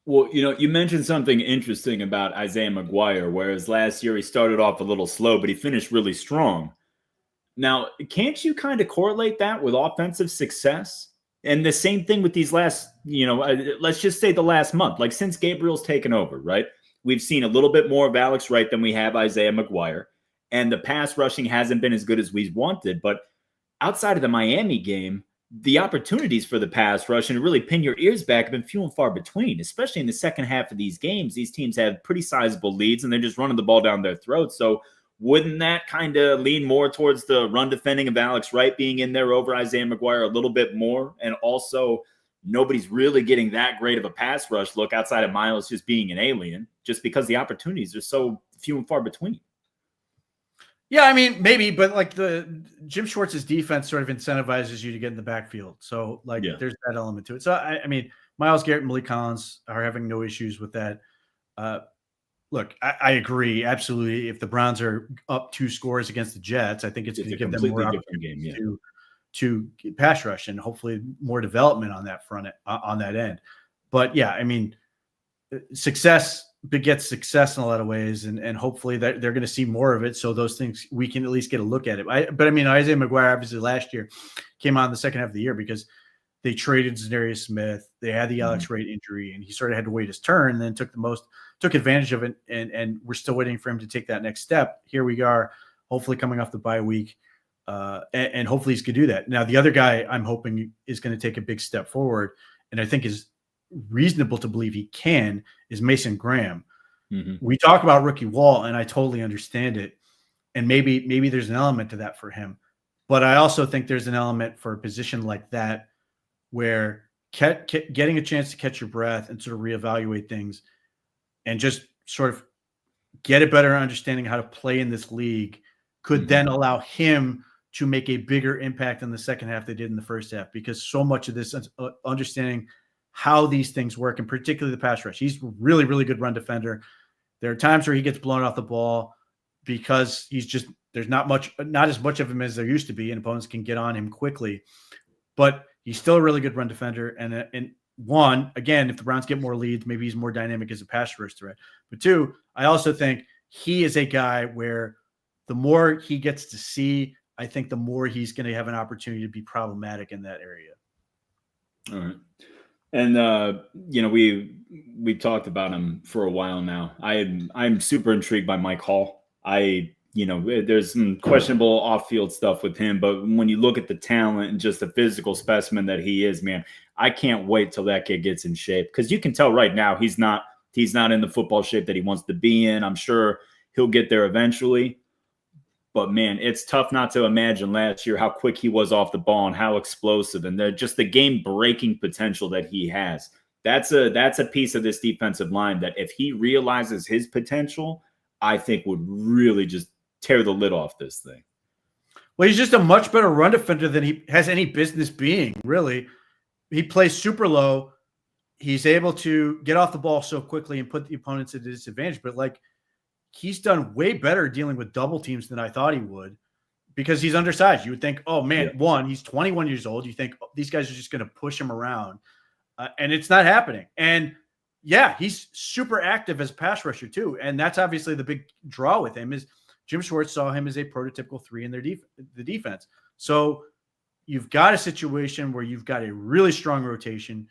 Well, you mentioned something interesting about Isaiah McGuire, whereas last year he started off a little slow, but he finished really strong. Now, can't you kind of correlate that with offensive success? And the same thing with these last, let's just say the last month, like since Gabriel's taken over, right? We've seen a little bit more of Alex Wright than we have Isaiah McGuire. And the pass rushing hasn't been as good as we wanted. But outside of the Miami game, the opportunities for the pass rush and to really pin your ears back have been few and far between, especially in the second half of these games. These teams have pretty sizable leads, and they're just running the ball down their throats. So wouldn't that kind of lean more towards the run defending of Alex Wright being in there over Isaiah McGuire a little bit more? And also, nobody's really getting that great of a pass rush look outside of Miles just being an alien, just because the opportunities are so few and far between. Yeah, I mean, maybe, but like the Jim Schwartz's defense sort of incentivizes you to get in the backfield. So there's that element to it. So I mean, Myles Garrett and Malik Collins are having no issues with that. Look, I agree. Absolutely. If the Browns are up 2 scores against the Jets, I think it's going to give them more opportunity to pass rush and hopefully more development on that front, on that end. But yeah, I mean, success begets success in a lot of ways, and hopefully that they're going to see more of it. So those things, we can at least get a look at it. But I mean, Isaiah McGuire obviously last year came on in the second half of the year because they traded Zadarius Smith. They had the Alex Wright injury, and he sort of had to wait his turn, and then took advantage of it. And we're still waiting for him to take that next step. Here we are, hopefully coming off the bye week. And hopefully he's going to do that. Now, the other guy I'm hoping is going to take a big step forward, and I think is reasonable to believe he can, is Mason Graham. Mm-hmm. We talk about rookie wall, and I totally understand it. And maybe there's an element to that for him. But I also think there's an element for a position like that where getting a chance to catch your breath and sort of reevaluate things and just sort of get a better understanding how to play in this league could then allow him to make a bigger impact in the second half they did in the first half, because so much of this understanding how these things work, and particularly the pass rush. He's really, really good run defender. There are times where he gets blown off the ball because there's not as much of him as there used to be, and opponents can get on him quickly, but he's still a really good run defender. And one, again, if the Browns get more leads, maybe he's more dynamic as a pass rush threat. But 2, I also think he is a guy where the more he gets to see, I think the more he's going to have an opportunity to be problematic in that area. All right. And, we talked about him for a while now. I'm super intrigued by Mike Hall. I there's some questionable off-field stuff with him, but when you look at the talent and just the physical specimen that he is, man, I can't wait till that kid gets in shape, because you can tell right now he's not in the football shape that he wants to be in. I'm sure he'll get there eventually, but man, it's tough not to imagine last year how quick he was off the ball and how explosive, and just the game-breaking potential that he has. That's a piece of this defensive line that if he realizes his potential, I think would really just tear the lid off this thing. Well, he's just a much better run defender than he has any business being, really. He plays super low. He's able to get off the ball so quickly and put the opponents at a disadvantage. But, like, he's done way better dealing with double teams than I thought he would, because he's undersized. You would think, oh, man, he's 21 years old. You think these guys are just going to push him around. And it's not happening. And, yeah, he's super active as a pass rusher, too. And that's obviously the big draw with him is Jim Schwartz saw him as a prototypical 3 in the defense. So you've got a situation where you've got a really strong rotation.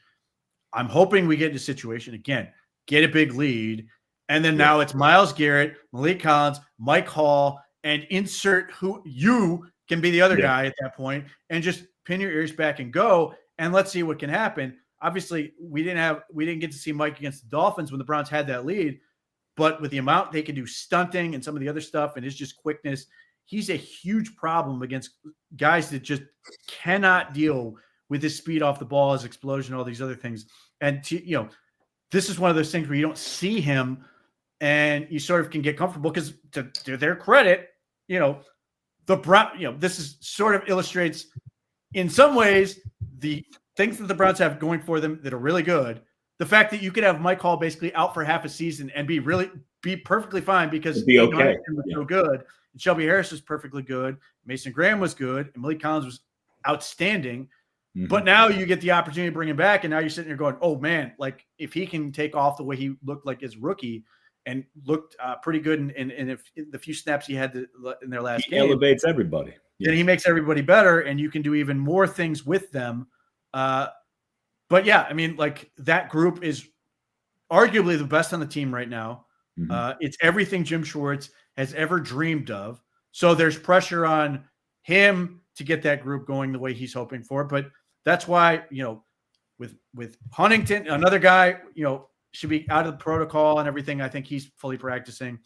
I'm hoping we get into a situation, again, get a big lead, and then now it's Myles Garrett, Maliek Collins, Mike Hall, and insert who you can be the other guy at that point, and just pin your ears back and go, and let's see what can happen. Obviously, we didn't get to see Mike against the Dolphins when the Browns had that lead, but with the amount they can do stunting and some of the other stuff and his just quickness, he's a huge problem against guys that just cannot deal with his speed off the ball, his explosion, all these other things. And this is one of those things where you don't see him and you sort of can get comfortable, because to their credit, this is sort of illustrates in some ways the things that the Browns have going for them that are really good. The fact that you could have Mike Hall basically out for half a season and be perfectly fine because okay. Was so good. And Shelby Harris was perfectly good. Mason Graham was good. And Maliek Collins was outstanding. Mm-hmm. But now you get the opportunity to bring him back. And now you're sitting there going, oh, man, like if he can take off the way he looked like his rookie and looked pretty good in the few snaps he had in their last game. He elevates everybody. Then he makes everybody better, and you can do even more things with them. But yeah, I mean, like that group is arguably the best on the team right now. Mm-hmm. It's everything Jim Schwartz has ever dreamed of. So there's pressure on him to get that group going the way he's hoping for. But that's why, with Huntington, another guy, should be out of the protocol and everything. I think he's fully practicing.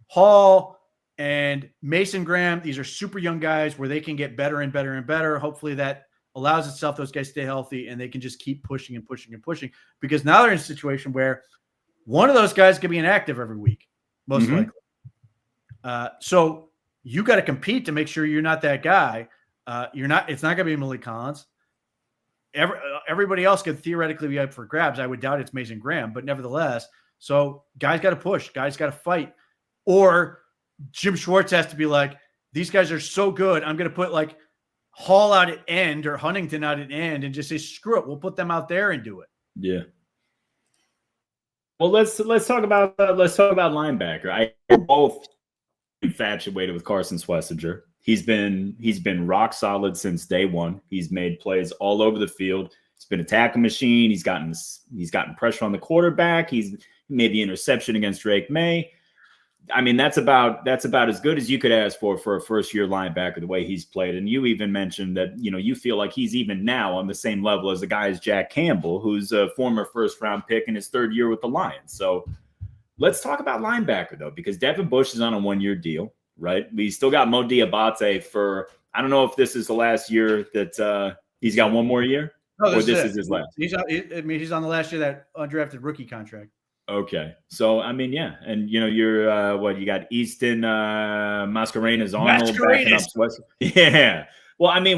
Hall and Mason Graham, these are super young guys where they can get better and better and better. Hopefully that allows itself, those guys stay healthy and they can just keep pushing and pushing and pushing, because now they're in a situation where one of those guys can be inactive every week, most likely. So you got to compete to make sure you're not that guy. It's not going to be Maliek Collins. Everybody else could theoretically be up for grabs. I would doubt it's Mason Graham, but nevertheless, so guys got to push, guys got to fight, or Jim Schwartz has to be like, these guys are so good, I'm going to put like Hall out at end or Huntington out at end and just say, screw it, we'll put them out there and do it. Yeah. Well, let's talk about linebacker. I both infatuated with Carson Schlesinger. He's been rock solid since day one. He's made plays all over the field. He's been a tackle machine. He's gotten pressure on the quarterback. He's made the interception against Drake May. I mean, that's about as good as you could ask for a first-year linebacker, the way he's played. And you even mentioned that, you feel like he's even now on the same level as the guy as Jack Campbell, who's a former first-round pick in his third year with the Lions. So let's talk about linebacker, though, because Devin Bush is on a one-year deal, right? We still got Mo Diabate for, I don't know if this is the last year that he's got one more year, or this is his last. He's on the last year of that undrafted rookie contract. Okay. So, I mean, yeah. And, you're, you got Easton Mascarenas Arnold backing up West. Yeah. Well, I mean,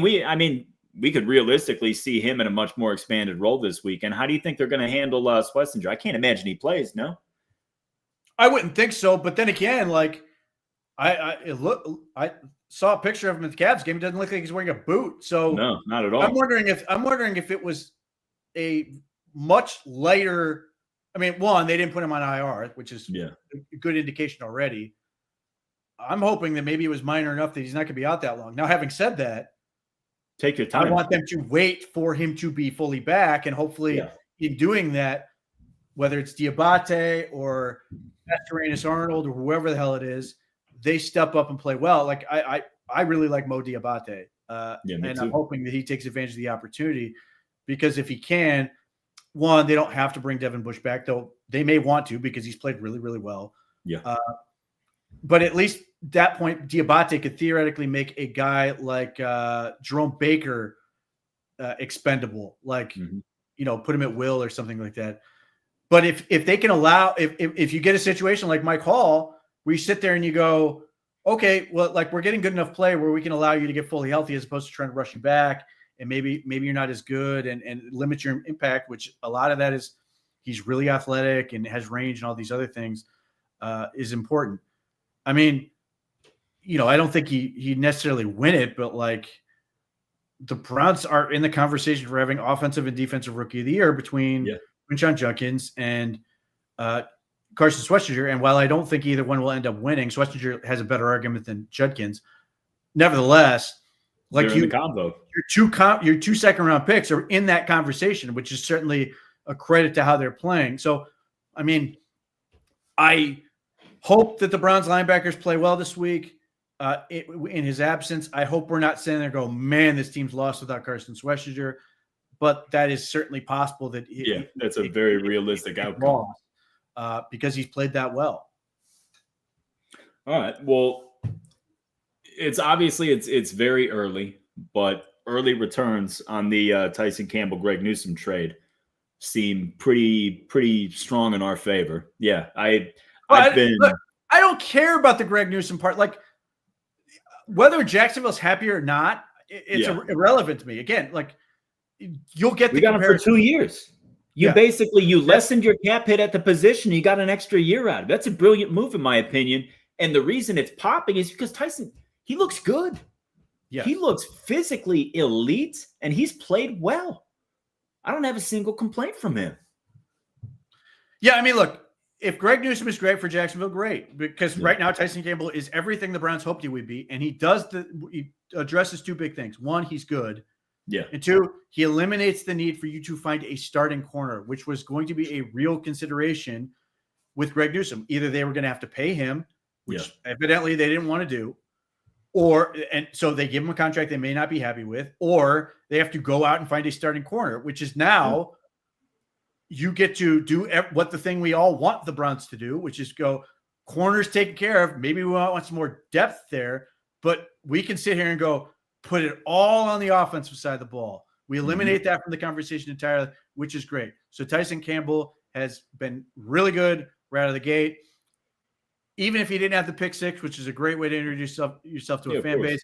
we could realistically see him in a much more expanded role this week. And how do you think they're going to handle Schlesinger? I can't imagine he plays, no? I wouldn't think so. But then again, like, I saw a picture of him at the Cavs game. It doesn't look like he's wearing a boot. So no, not at all. I'm wondering if it was a much lighter. I mean, one, they didn't put him on IR, which is a good indication already. I'm hoping that maybe it was minor enough that he's not going to be out that long. Now, having said that, take your time. I want them to wait for him to be fully back, and hopefully in doing that, whether it's Diabate or Mascarenas Arnold or whoever the hell it is, they step up and play well. Like I really like Mo Diabate, and I'm hoping that he takes advantage of the opportunity, because if he can, one, they don't have to bring Devin Bush back, though they may want to because he's played really, really well. Yeah. But at least that point, Diabate could theoretically make a guy like Jerome Baker expendable, like put him at will or something like that. But if they can allow, if you get a situation like Mike Hall, where you sit there and you go, okay, well, like we're getting good enough play where we can allow you to get fully healthy as opposed to trying to rush you back, and maybe you're not as good and limit your impact, which a lot of that is he's really athletic and has range and all these other things is important. I mean, I don't think he necessarily win it, but like the Browns are in the conversation for having offensive and defensive rookie of the year between Quinshon Judkins and Carson Schwarzenegger. And while I don't think either one will end up winning, Schwarzenegger has a better argument than Judkins. Nevertheless, like your two second round picks are in that conversation, which is certainly a credit to how they're playing. So, I mean, I hope that the Browns linebackers play well this week. In his absence, I hope we're not sitting there going, man, this team's lost without Carson Schwarzenegger. But that is certainly possible. That's a very realistic outcome. Because he's played that well. All right. Well, it's obviously it's very early, but early returns on the Tyson Campbell, Greg Newsome trade seem pretty strong in our favor. Yeah, I don't care about the Greg Newsome part. Like whether Jacksonville's happy or not, it's irrelevant to me. Again, like you'll get we got him for 2 years. You lessened your cap hit at the position. You got an extra year out of it. That's a brilliant move, in my opinion. And the reason it's popping is because Tyson, he looks good. Yeah. He looks physically elite, and he's played well. I don't have a single complaint from him. Yeah, I mean, look, if Greg Newsome is great for Jacksonville, great. Because right now Tyson Campbell is everything the Browns hoped he would be. And he addresses two big things. One, he's good. Yeah. And two, he eliminates the need for you to find a starting corner, which was going to be a real consideration with Greg Newsome. Either they were going to have to pay him, which evidently they didn't want to do, and so they give him a contract they may not be happy with, or they have to go out and find a starting corner, which is now you get to do what the thing we all want the Browns to do, which is go corners taken care of. Maybe we want some more depth there, but we can sit here and go, put it all on the offensive side of the ball. We eliminate that from the conversation entirely, which is great. So Tyson Campbell has been really good right out of the gate. Even if he didn't have the pick six, which is a great way to introduce yourself to a fan base,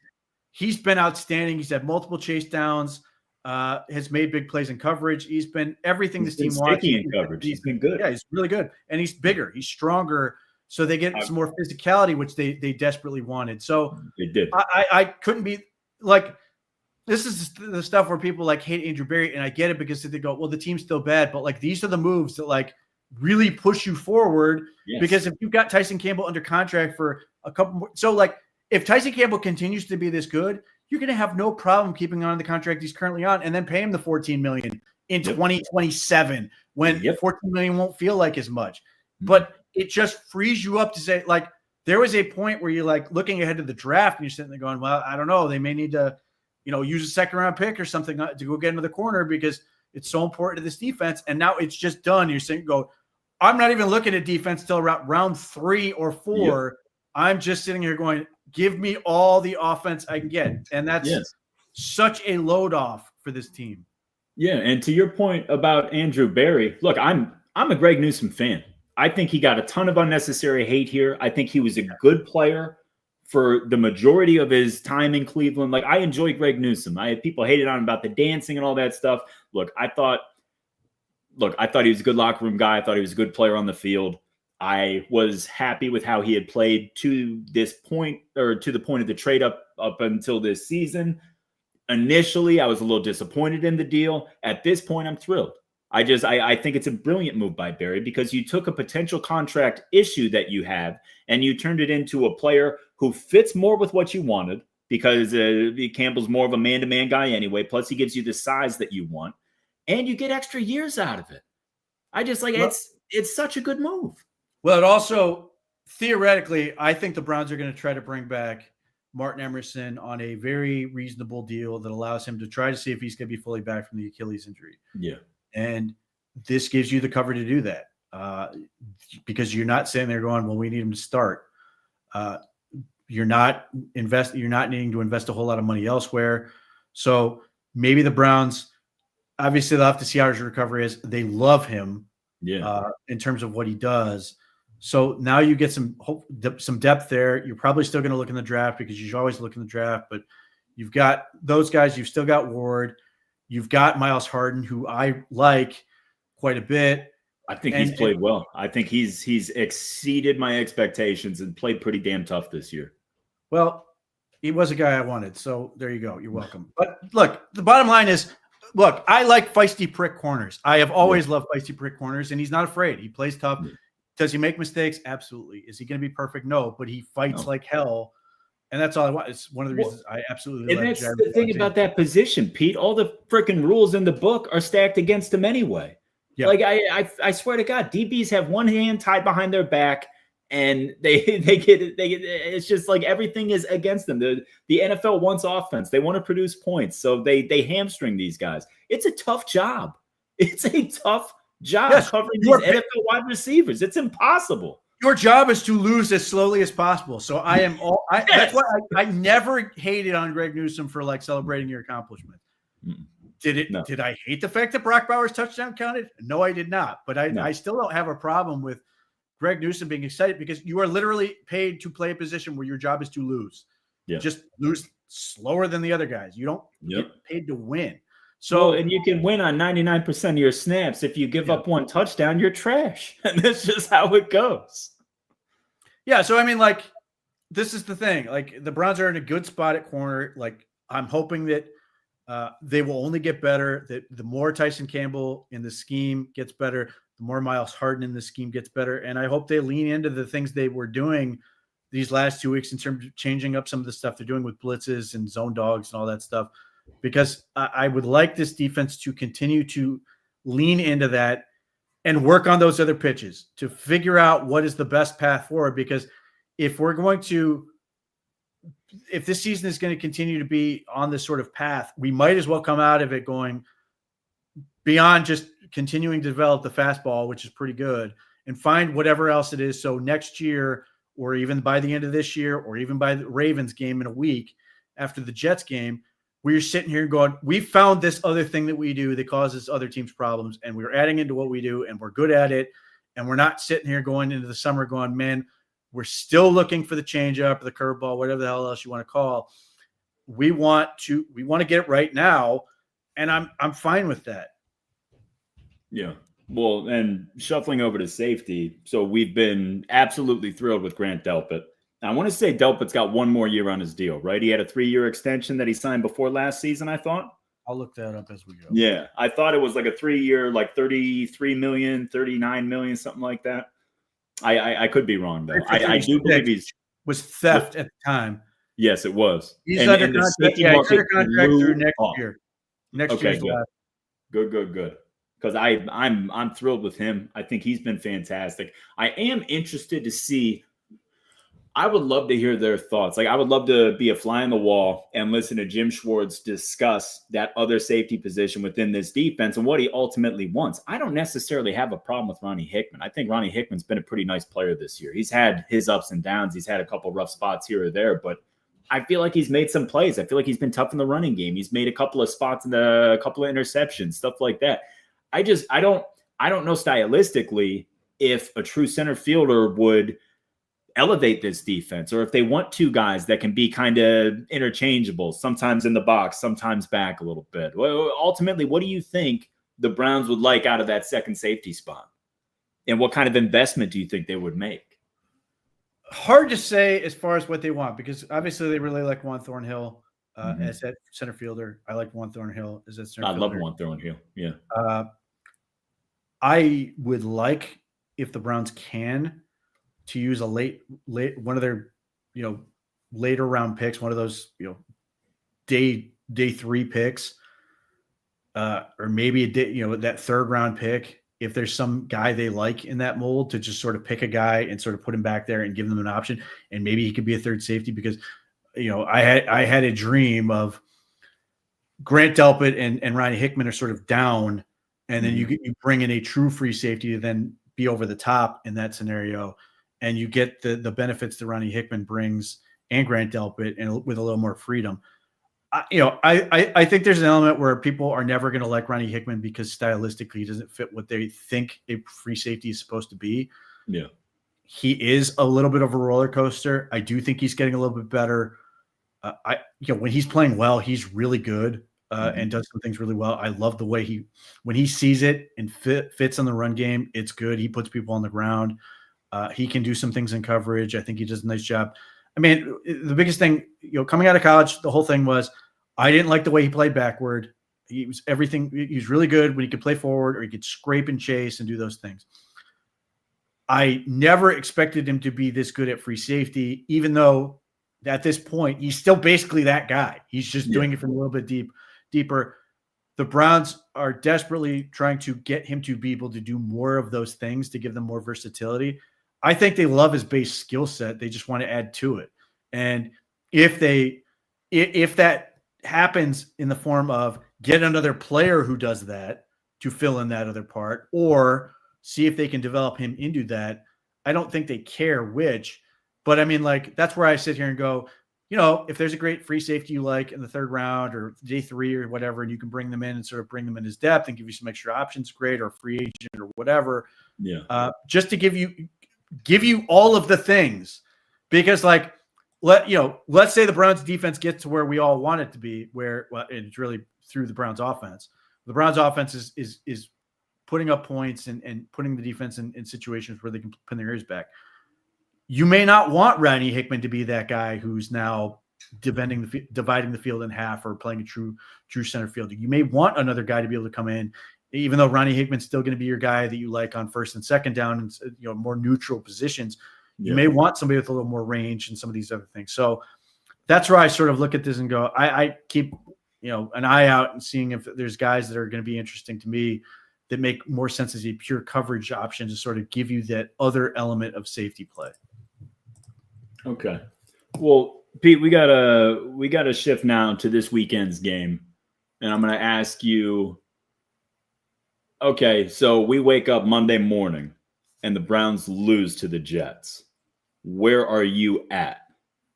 he's been outstanding. He's had multiple chase downs, has made big plays in coverage. He's been everything this team wants. In coverage. He's been good. Yeah, he's really good. And he's bigger. He's stronger. So they get some more physicality, which they desperately wanted. So they did. I couldn't be like, this is the stuff where people like hate Andrew Berry, and I get it because they go, well, the team's still bad, but like these are the moves that like really push you forward. Yes. Because if you've got Tyson Campbell under contract for a couple more, so like if Tyson Campbell continues to be this good, you're going to have no problem keeping on the contract he's currently on and then pay him the $14 million in 2027 when $14 million won't feel like as much. But it just frees you up to say, like, there was a point where you're like looking ahead to the draft and you're sitting there going, well, I don't know. They may need to, use a second round pick or something to go get another corner because it's so important to this defense. And now it's just done. You're saying, I'm not even looking at defense till round 3 or 4. Yep. I'm just sitting here going, give me all the offense I can get. And that's such a load off for this team. Yeah. And to your point about Andrew Berry, look, I'm a Greg Newsome fan. I think he got a ton of unnecessary hate here. I think he was a good player for the majority of his time in Cleveland. Like, I enjoy Greg Newsome. I had people hated on him about the dancing and all that stuff. Look, I thought he was a good locker room guy. I thought he was a good player on the field. I was happy with how he had played to this point, or to the point of the trade up until this season. Initially, I was a little disappointed in the deal. At this point, I'm thrilled. I think it's a brilliant move by Berry because you took a potential contract issue that you have and you turned it into a player who fits more with what you wanted because Campbell's more of a man-to-man guy anyway. Plus, he gives you the size that you want, and you get extra years out of it. I just like it's such a good move. Well, it also theoretically, I think the Browns are going to try to bring back Martin Emerson on a very reasonable deal that allows him to try to see if he's going to be fully back from the Achilles injury. Yeah. And this gives you the cover to do that because you're not sitting there going, well, we need him to start. You're not needing to invest a whole lot of money elsewhere. So maybe the Browns, obviously they'll have to see how his recovery is. They love him in terms of what he does. So now you get some depth there. You're probably still going to look in the draft because you should always look in the draft, but you've got those guys. You've still got Ward. You've got Miles Harden, who I like quite a bit. I think he's played well. I think he's exceeded my expectations and played pretty damn tough this year. Well, he was a guy I wanted. So there you go. You're welcome. But look, the bottom line is, look, I like feisty prick corners. I have always loved feisty prick corners, and he's not afraid. He plays tough. Does he make mistakes? Absolutely. Is he going to be perfect? No, but he fights like hell. And that's all I want. It's one of the reasons I absolutely love. And that's the thing about that position, Pete. All the freaking rules in the book are stacked against him anyway. Yep. Like I swear to God, DBs have one hand tied behind their back, and they get it's just like everything is against them. The NFL wants offense. They want to produce points, so they hamstring these guys. It's a tough job. It's a tough job covering these NFL wide receivers. It's impossible. Your job is to lose as slowly as possible. So that's why I never hated on Greg Newsome for like celebrating your accomplishment. Did I hate the fact that Brock Bowers' touchdown counted? No, I did not. But I still don't have a problem with Greg Newsome being excited because you are literally paid to play a position where your job is to lose. Yeah. Just lose slower than the other guys. You don't get paid to win. So, and you can win on 99% of your snaps. If you give up one touchdown, you're trash. And that's just how it goes. Yeah. So, I mean, like, this is the thing. Like, the Browns are in a good spot at corner. Like, I'm hoping that they will only get better, that the more Tyson Campbell in the scheme gets better, the more Miles Harden in the scheme gets better. And I hope they lean into the things they were doing these last 2 weeks in terms of changing up some of the stuff they're doing with blitzes and zone dogs and all that stuff. Because I would like this defense to continue to lean into that and work on those other pitches to figure out what is the best path forward. Because if this season is going to continue to be on this sort of path, we might as well come out of it going beyond just continuing to develop the fastball, which is pretty good, and find whatever else it is. So next year, or even by the end of this year, or even by the Ravens game in a week after the Jets game, we're sitting here going, we found this other thing that we do that causes other teams problems, and we're adding into what we do, and we're good at it. And we're not sitting here going into the summer going, man, we're still looking for the changeup, the curveball, whatever the hell else you want to call. We want to get it right now, and I'm fine with that. Yeah. Well, and shuffling over to safety, so we've been absolutely thrilled with Grant Delpit. I want to say Delpit's got one more year on his deal, right? He had a 3-year extension that he signed before last season, I thought. I'll look that up as we go. Yeah, I thought it was like a 3-year, like 33 million, 39 million, something like that. I could be wrong, though. I do believe he's was theft at the time. Yes, it was. He's under contract. Yeah, he's under contract through next year. Next year's good. Because I'm thrilled with him. I think he's been fantastic. I am interested to see. I would love to hear their thoughts. Like, I would love to be a fly on the wall and listen to Jim Schwartz discuss that other safety position within this defense and what he ultimately wants. I don't necessarily have a problem with Ronnie Hickman. I think Ronnie Hickman's been a pretty nice player this year. He's had his ups and downs. He's had a couple rough spots here or there, but I feel like he's made some plays. I feel like he's been tough in the running game. He's made a couple of spots in a couple of interceptions, stuff like that. I don't know stylistically if a true center fielder would elevate this defense, or if they want two guys that can be kind of interchangeable, sometimes in the box, sometimes back a little bit. Well, ultimately, what do you think the Browns would like out of that second safety spot? And what kind of investment do you think they would make? Hard to say as far as what they want, because obviously they really like Juan Thornhill as that center fielder. I like Juan Thornhill as that center fielder. I love Juan Thornhill. Yeah. I would like, if the Browns can, to use a late one of their, later round picks, one of those, day 3 picks, or maybe a day, that third round pick if there's some guy they like in that mold, to just sort of pick a guy and sort of put him back there and give them an option. And maybe he could be a third safety, because, I had a dream of Grant Delpit and Ronnie Hickman are sort of down. And then you bring in a true free safety to then be over the top in that scenario. And you get the benefits that Ronnie Hickman brings and Grant Delpit, and with a little more freedom. I think there's an element where people are never going to like Ronnie Hickman because stylistically he doesn't fit what they think a free safety is supposed to be. Yeah. He is a little bit of a roller coaster. I do think he's getting a little bit better. When he's playing well, he's really good and does some things really well. I love the way when he sees it and fits on the run game, it's good. He puts people on the ground. He can do some things in coverage. I think he does a nice job. I mean, the biggest thing, coming out of college, the whole thing was, I didn't like the way he played backward. He was everything. He was really good when he could play forward, or he could scrape and chase and do those things. I never expected him to be this good at free safety, even though at this point, he's still basically that guy. He's just doing it from a little bit deeper. The Browns are desperately trying to get him to be able to do more of those things to give them more versatility. I think they love his base skill set. They just want to add to it. And if that happens in the form of get another player who does that to fill in that other part, or see if they can develop him into that, I don't think they care which. But I mean, like, that's where I sit here and go, if there's a great free safety you like in the third round or day 3 or whatever, and you can bring them in and sort of bring them in as depth and give you some extra options, great, or free agent or whatever. Yeah. Just to give you all of the things, because let's say the Browns defense gets to where we all want it to be, it's really through the Browns offense. The Browns offense is putting up points and putting the defense in situations where they can pin their ears back. You may not want Ronnie Hickman to be that guy who's now dividing the field in half or playing a true center field. You may want another guy to be able to come in, even though Ronnie Hickman's still going to be your guy that you like on first and second down and more neutral positions. You may want somebody with a little more range and some of these other things. So that's where I sort of look at this and go, I keep an eye out and seeing if there's guys that are going to be interesting to me that make more sense as a pure coverage option to sort of give you that other element of safety play. Okay. Well, Pete, we gotta shift now to this weekend's game. And I'm gonna ask you, okay, so we wake up Monday morning and the Browns lose to the Jets. Where are you at?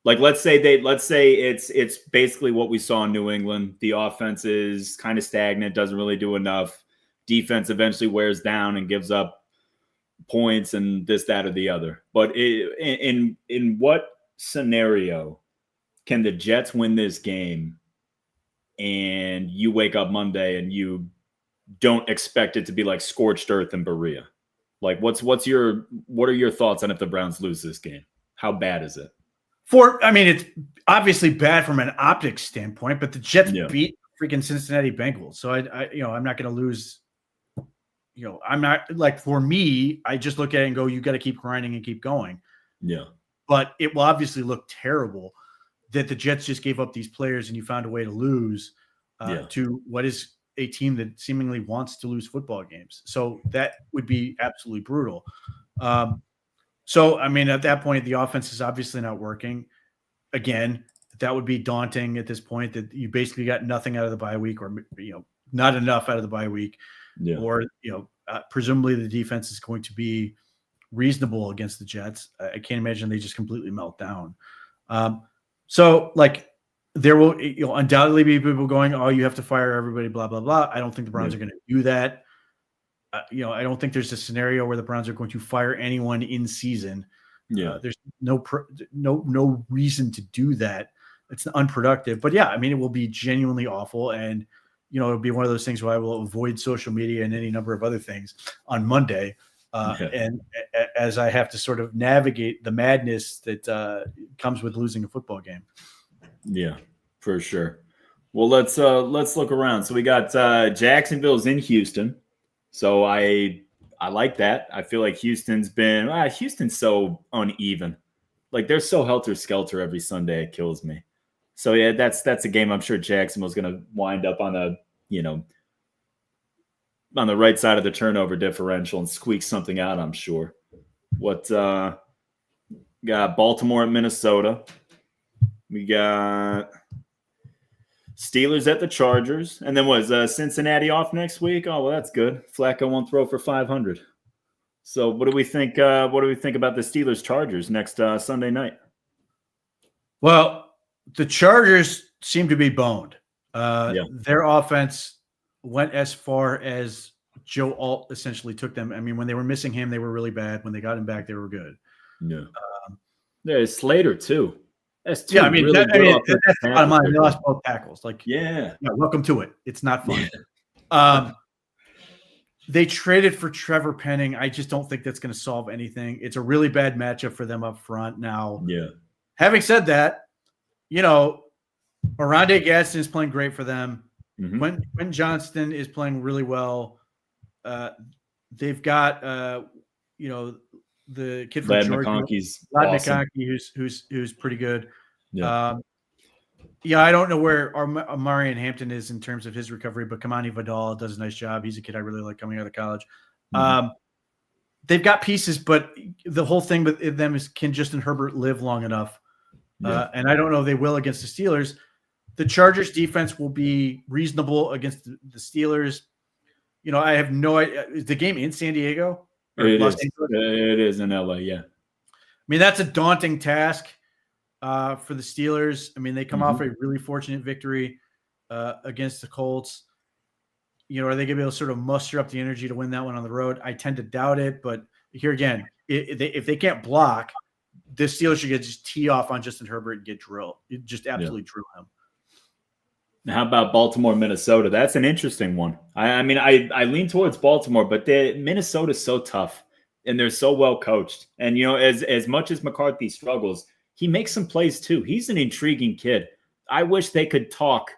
Like, let's say it's basically what we saw in New England. The offense is kind of stagnant, doesn't really do enough. Defense eventually wears down and gives up points and this, that, or the other. But in what scenario can the Jets win this game and you wake up Monday and you don't expect it to be like scorched earth in Berea? Like, what are your thoughts on if the Browns lose this game? How bad is it? It's obviously bad from an optics standpoint, but the Jets beat freaking Cincinnati Bengals. So I'm not going to lose. I'm not, like, for me, I just look at it and go, you got to keep grinding and keep going. Yeah. But it will obviously look terrible that the Jets just gave up these players and you found a way to lose to what is a team that seemingly wants to lose football games. So that would be absolutely brutal. At that point, the offense is obviously not working. Again, that would be daunting at this point, that you basically got nothing out of the bye week, or not enough out of the bye week. Yeah. Or presumably the defense is going to be reasonable against the Jets. I can't imagine they just completely melt down. There will undoubtedly be people going, "Oh, you have to fire everybody," blah blah blah. I don't think the Browns are going to do that. I don't think there's a scenario where the Browns are going to fire anyone in season. Yeah, there's no reason to do that. It's unproductive. But yeah, it will be genuinely awful, and it'll be one of those things where I will avoid social media and any number of other things on Monday. And as I have to sort of navigate the madness that comes with losing a football game. Yeah, for sure. Well, let's look around. So we got Jacksonville's in Houston. So I like that. I feel like Houston's so uneven. Like, they're so helter-skelter every Sunday, it kills me. So yeah, that's a game I'm sure Jacksonville's going to wind up on a on the right side of the turnover differential and squeak something out, I'm sure. What got Baltimore at Minnesota. We got Steelers at the Chargers. And then was Cincinnati off next week? Oh, well, that's good. Flacco won't throw for 500. So what do we think about the Steelers Chargers next Sunday night? Well, the Chargers seem to be boned. Their offense went as far as Joe Alt essentially took them. I mean, when they were missing him, they were really bad. When they got him back, they were good. Yeah. There's Slater too. That's I mean, that's the bottom line. They lost both tackles. Like, yeah, welcome to it. It's not fun. They traded for Trevor Penning. I just don't think that's going to solve anything. It's a really bad matchup for them up front now. Yeah. Having said that, Oronde Gadsden is playing great for them. Mm-hmm. Quentin Johnston is playing really well. They've got the kid from Georgia, Ladd McConkey, who's pretty good. Yeah. I don't know where Marion Hampton is in terms of his recovery, but Kamani Vidal does a nice job. He's a kid I really like coming out of college. Mm-hmm. They've got pieces, but the whole thing with them is, can Justin Herbert live long enough? Yeah. And I don't know if they will against the Steelers. The Chargers defense will be reasonable against the Steelers. I have no idea. Is the game in San Diego? It is in LA, yeah. I mean, that's a daunting task for the Steelers. I mean, they come off a really fortunate victory against the Colts. Are they going to be able to sort of muster up the energy to win that one on the road? I tend to doubt it, but here again, if they can't block, the Steelers should just tee off on Justin Herbert and get drilled. Just absolutely drill him. Now, how about Baltimore, Minnesota? That's an interesting one. I mean, I lean towards Baltimore, but Minnesota's so tough and they're so well coached. And, as much as McCarthy struggles, he makes some plays too. He's an intriguing kid. I wish they could talk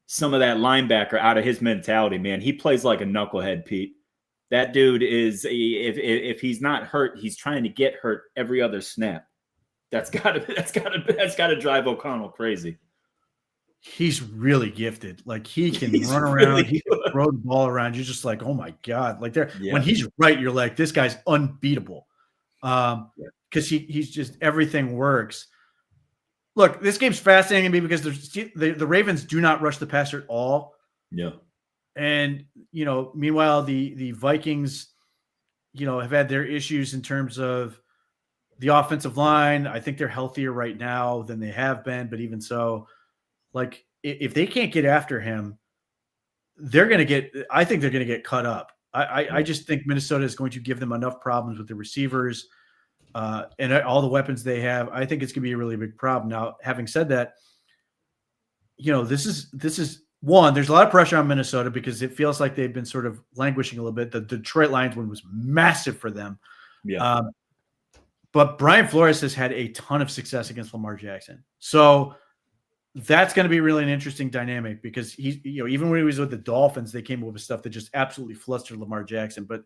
some of that linebacker out of his mentality, man. He plays like a knucklehead, Pete. That dude is, if he's not hurt, he's trying to get hurt every other snap. That's gotta drive O'Connell crazy. He's really gifted. Like, he can run around, really he can throw the ball around. You're just like, oh my God. Like, when he's right, you're like, this guy's unbeatable. Because he's just, everything works. Look, this game's fascinating to me because the Ravens do not rush the passer at all. Yeah. And, meanwhile, the Vikings, have had their issues in terms of the offensive line. I think they're healthier right now than they have been, but even so, like, if they can't get after him, I think they're going to get cut up. I just think Minnesota is going to give them enough problems with the receivers and all the weapons they have. I think it's going to be a really big problem. Now, having said that, this is one, there's a lot of pressure on Minnesota because it feels like they've been sort of languishing a little bit. The Detroit Lions one was massive for them. Yeah. But Brian Flores has had a ton of success against Lamar Jackson. So that's going to be really an interesting dynamic because even when he was with the Dolphins, they came up with stuff that just absolutely flustered Lamar Jackson. But,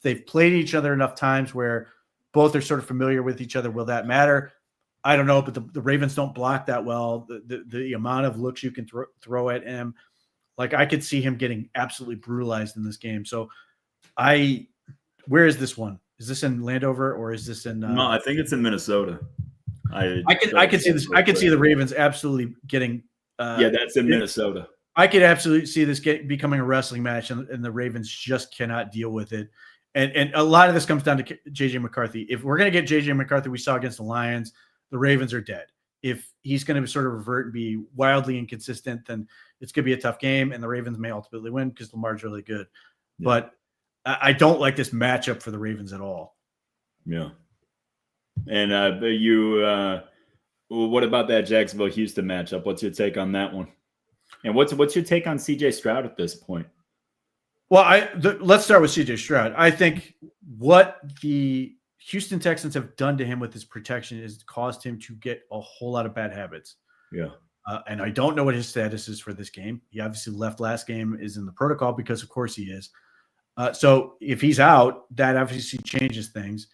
they've played each other enough times where both are sort of familiar with each other. Will that matter? I don't know, but the Ravens don't block that well. The amount of looks you can throw at him, like, I could see him getting absolutely brutalized in this game. So where is this one? Is this in Landover or is this in? No, I think it's in Minnesota. I could see this. I could see the Ravens absolutely getting. That's in Minnesota. I could absolutely see this becoming a wrestling match, and the Ravens just cannot deal with it. And a lot of this comes down to JJ McCarthy. If we're going to get JJ McCarthy, we saw against the Lions, the Ravens are dead. If he's going to sort of revert and be wildly inconsistent, then it's going to be a tough game, and the Ravens may ultimately win because Lamar's really good. Yeah. But I don't like this matchup for the Ravens at all. Yeah. And what about that Jacksonville-Houston matchup? What's your take on that one? And what's your take on C.J. Stroud at this point? Well, let's start with C.J. Stroud. I think what the Houston Texans have done to him with his protection has caused him to get a whole lot of bad habits. Yeah. And I don't know what his status is for this game. He obviously left last game, is in the protocol because, of course, he is. So if he's out, that obviously changes things.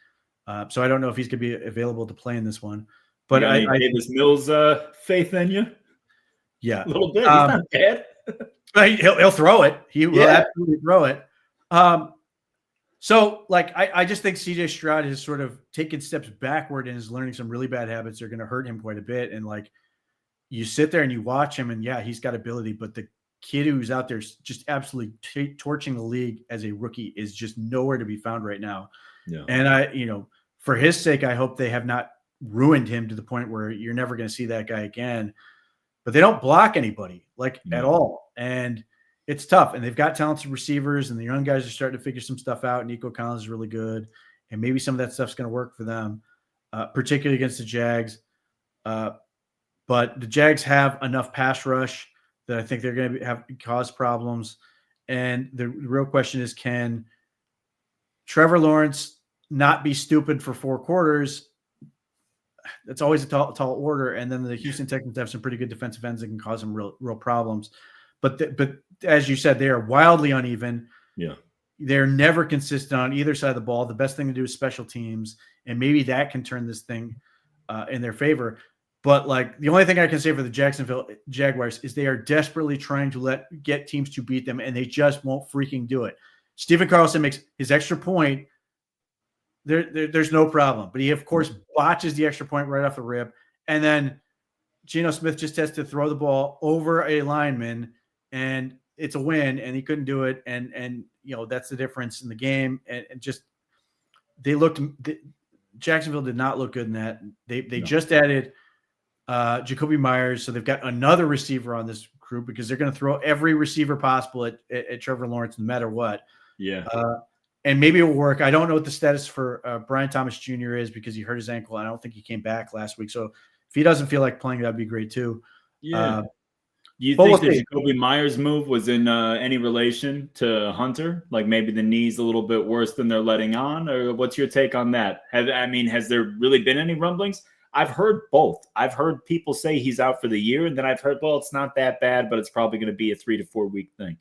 So I don't know if he's going to be available to play in this one. But Davis Mills faith in you? Yeah. A little bit. He's not bad. He'll throw it. He will absolutely throw it. So, like, I just think CJ Stroud has sort of taken steps backward and is learning some really bad habits that are going to hurt him quite a bit. And, like, you sit there and you watch him, and, yeah, he's got ability, but the kid who's out there just absolutely torching the league as a rookie is just nowhere to be found right now. Yeah. And, for his sake, I hope they have not ruined him to the point where you're never going to see that guy again. But they don't block anybody, at all. And it's tough. And they've got talented receivers, and the young guys are starting to figure some stuff out. Nico Collins is really good. And maybe some of that stuff's going to work for them, particularly against the Jags. But the Jags have enough pass rush that I think they're going to have cause problems. And the real question is, can Trevor Lawrence not be stupid for 4 quarters? That's always a tall order. And then the Houston Texans have some pretty good defensive ends that can cause them real problems. But as you said, they are wildly uneven. Yeah. They're never consistent on either side of the ball. The best thing to do is special teams, and maybe that can turn this thing in their favor. But, like, the only thing I can say for the Jacksonville Jaguars is they are desperately trying to get teams to beat them, and they just won't freaking do it. Stephen Carlson makes his extra point. There's no problem. But he, of course, botches the extra point right off the rip. And then Geno Smith just has to throw the ball over a lineman, and it's a win, and he couldn't do it. And that's the difference in the game. And just Jacksonville did not look good in that. They just added Jacoby Myers, so they've got another receiver on this group because they're going to throw every receiver possible at Trevor Lawrence no matter what. Yeah. And maybe it will work. I don't know what the status for Brian Thomas Jr. is because he hurt his ankle. I don't think he came back last week. So if he doesn't feel like playing, that'd be great too. Yeah. You think the Jacoby Myers move was in any relation to Hunter? Like maybe the knee's a little bit worse than they're letting on? Or what's your take on that? Has there really been any rumblings? I've heard both. I've heard people say he's out for the year, and then I've heard, well, it's not that bad, but it's probably going to be a 3 to 4 week thing.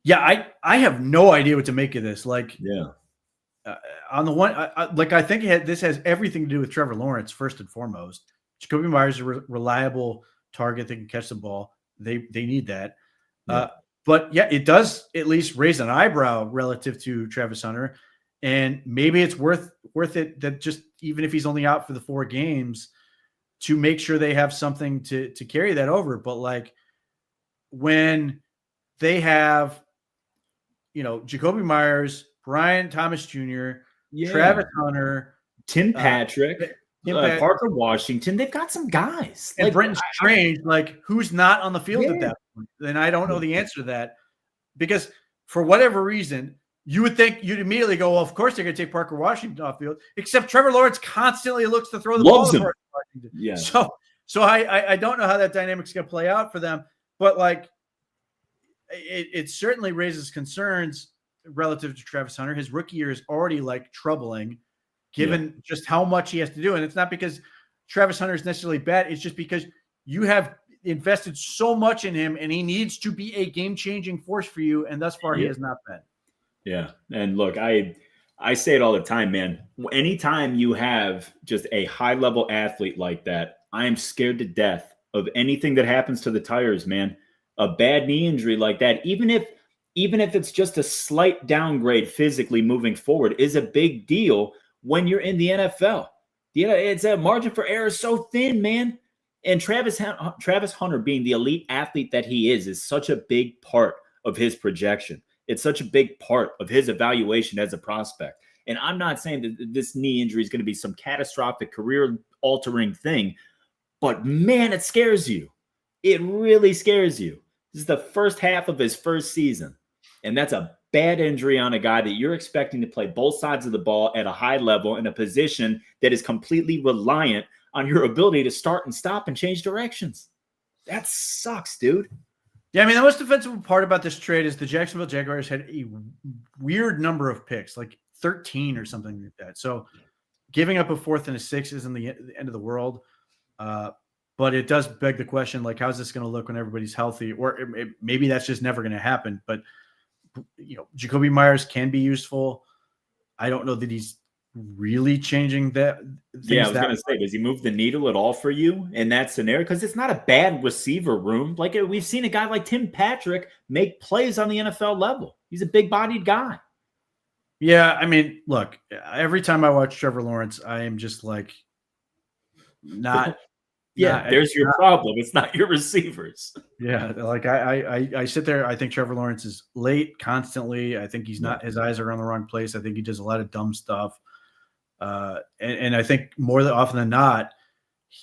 Yeah, I have no idea what to make of this. On the one, I think this has everything to do with Trevor Lawrence first and foremost. Jacoby Myers is a reliable target that can catch the ball. They need that. Yeah. But yeah, it does at least raise an eyebrow relative to Travis Hunter, and maybe it's worth it that just even if he's only out for the 4 games, to make sure they have something to carry that over. But when they have, Jacoby Myers, Brian Thomas Jr., Travis Hunter, Tim Patrick, Parker Washington, they've got some guys. And Brenton Strange, who's not on the field at that point? Then I don't know the answer to that, because for whatever reason, you would think you'd immediately go, well, of course they're going to take Parker Washington off field, except Trevor Lawrence constantly looks to throw the ball to Parker Washington. Yeah. So I don't know how that dynamic's going to play out for them, but it certainly raises concerns relative to Travis Hunter. His rookie year is already troubling, given just how much he has to do. And it's not because Travis Hunter is necessarily bad. It's just because you have invested so much in him, and he needs to be a game-changing force for you. And thus far, he has not been. Yeah. And look, I say it all the time, man. Anytime you have just a high-level athlete like that, I am scared to death of anything that happens to the tires, man. A bad knee injury like that, even if it's just a slight downgrade physically moving forward, is a big deal when you're in the NFL. It's a margin for error so thin, man. And Travis Hunter, being the elite athlete that he is such a big part of his projection. It's such a big part of his evaluation as a prospect. And I'm not saying that this knee injury is going to be some catastrophic career-altering thing, but man, it scares you. It really scares you. This is the first half of his first season, and that's a bad injury on a guy that you're expecting to play both sides of the ball at a high level in a position that is completely reliant on your ability to start and stop and change directions. That sucks, dude. Yeah, the most defensible part about this trade is the Jacksonville Jaguars had a weird number of picks, 13 or something like that. So giving up a 4th and a 6th isn't the end of the world. But it does beg the question, how's this going to look when everybody's healthy? Or maybe that's just never going to happen. But, Jacoby Myers can be useful. I don't know that he's really changing that. Yeah, I was going to say, does he move the needle at all for you in that scenario? Because it's not a bad receiver room. Like we've seen a guy like Tim Patrick make plays on the NFL level. He's a big-bodied guy. Yeah, I mean, look, every time I watch Trevor Lawrence, I am just like, not. There's your problem. It's not your receivers. Yeah, like I sit there. I think Trevor Lawrence is late constantly. I think he's not. His eyes are on the wrong place. I think he does a lot of dumb stuff. And I think more often than not,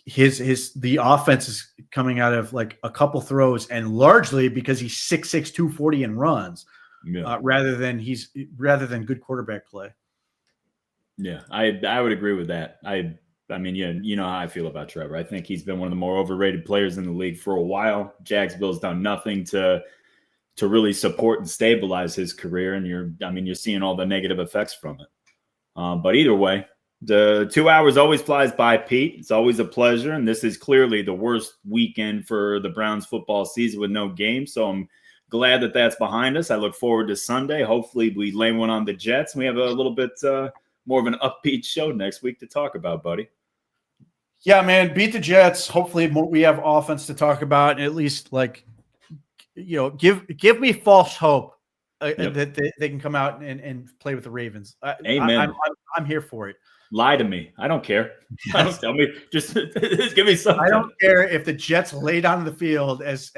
the offense is coming out of like a couple throws, and largely because he's 6'6", 240 and runs, rather than good quarterback play. Yeah, I would agree with that. I mean, you know how I feel about Trevor. I think he's been one of the more overrated players in the league for a while. Jacksonville's done nothing to really support and stabilize his career, and you're seeing all the negative effects from it. But either way, the 2 hours always flies by, Pete. It's always a pleasure, and this is clearly the worst weekend for the Browns football season with no game. So I'm glad that that's behind us. I look forward to Sunday. Hopefully we lay one on the Jets, and we have a little bit more of an upbeat show next week to talk about, buddy. Yeah, man, beat the Jets. Hopefully we have offense to talk about, and at least give me false hope that they can come out and play with the Ravens. Amen. I'm here for it. Lie to me. I don't care. Yes. Tell me. Just give me something. I don't care if the Jets lay down in the field as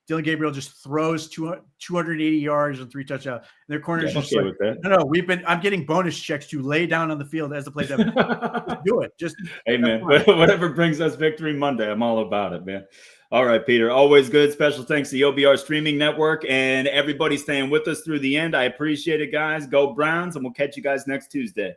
Dillon Gabriel just throws 280 yards and 3 touchdowns. And their corners just like, no, I'm getting bonus checks to lay down on the field as the plays happen. Just do it. Just amen. Whatever brings us victory Monday, I'm all about it, man. All right, Peter. Always good. Special thanks to the OBR Streaming Network and everybody staying with us through the end. I appreciate it, guys. Go Browns, and we'll catch you guys next Tuesday.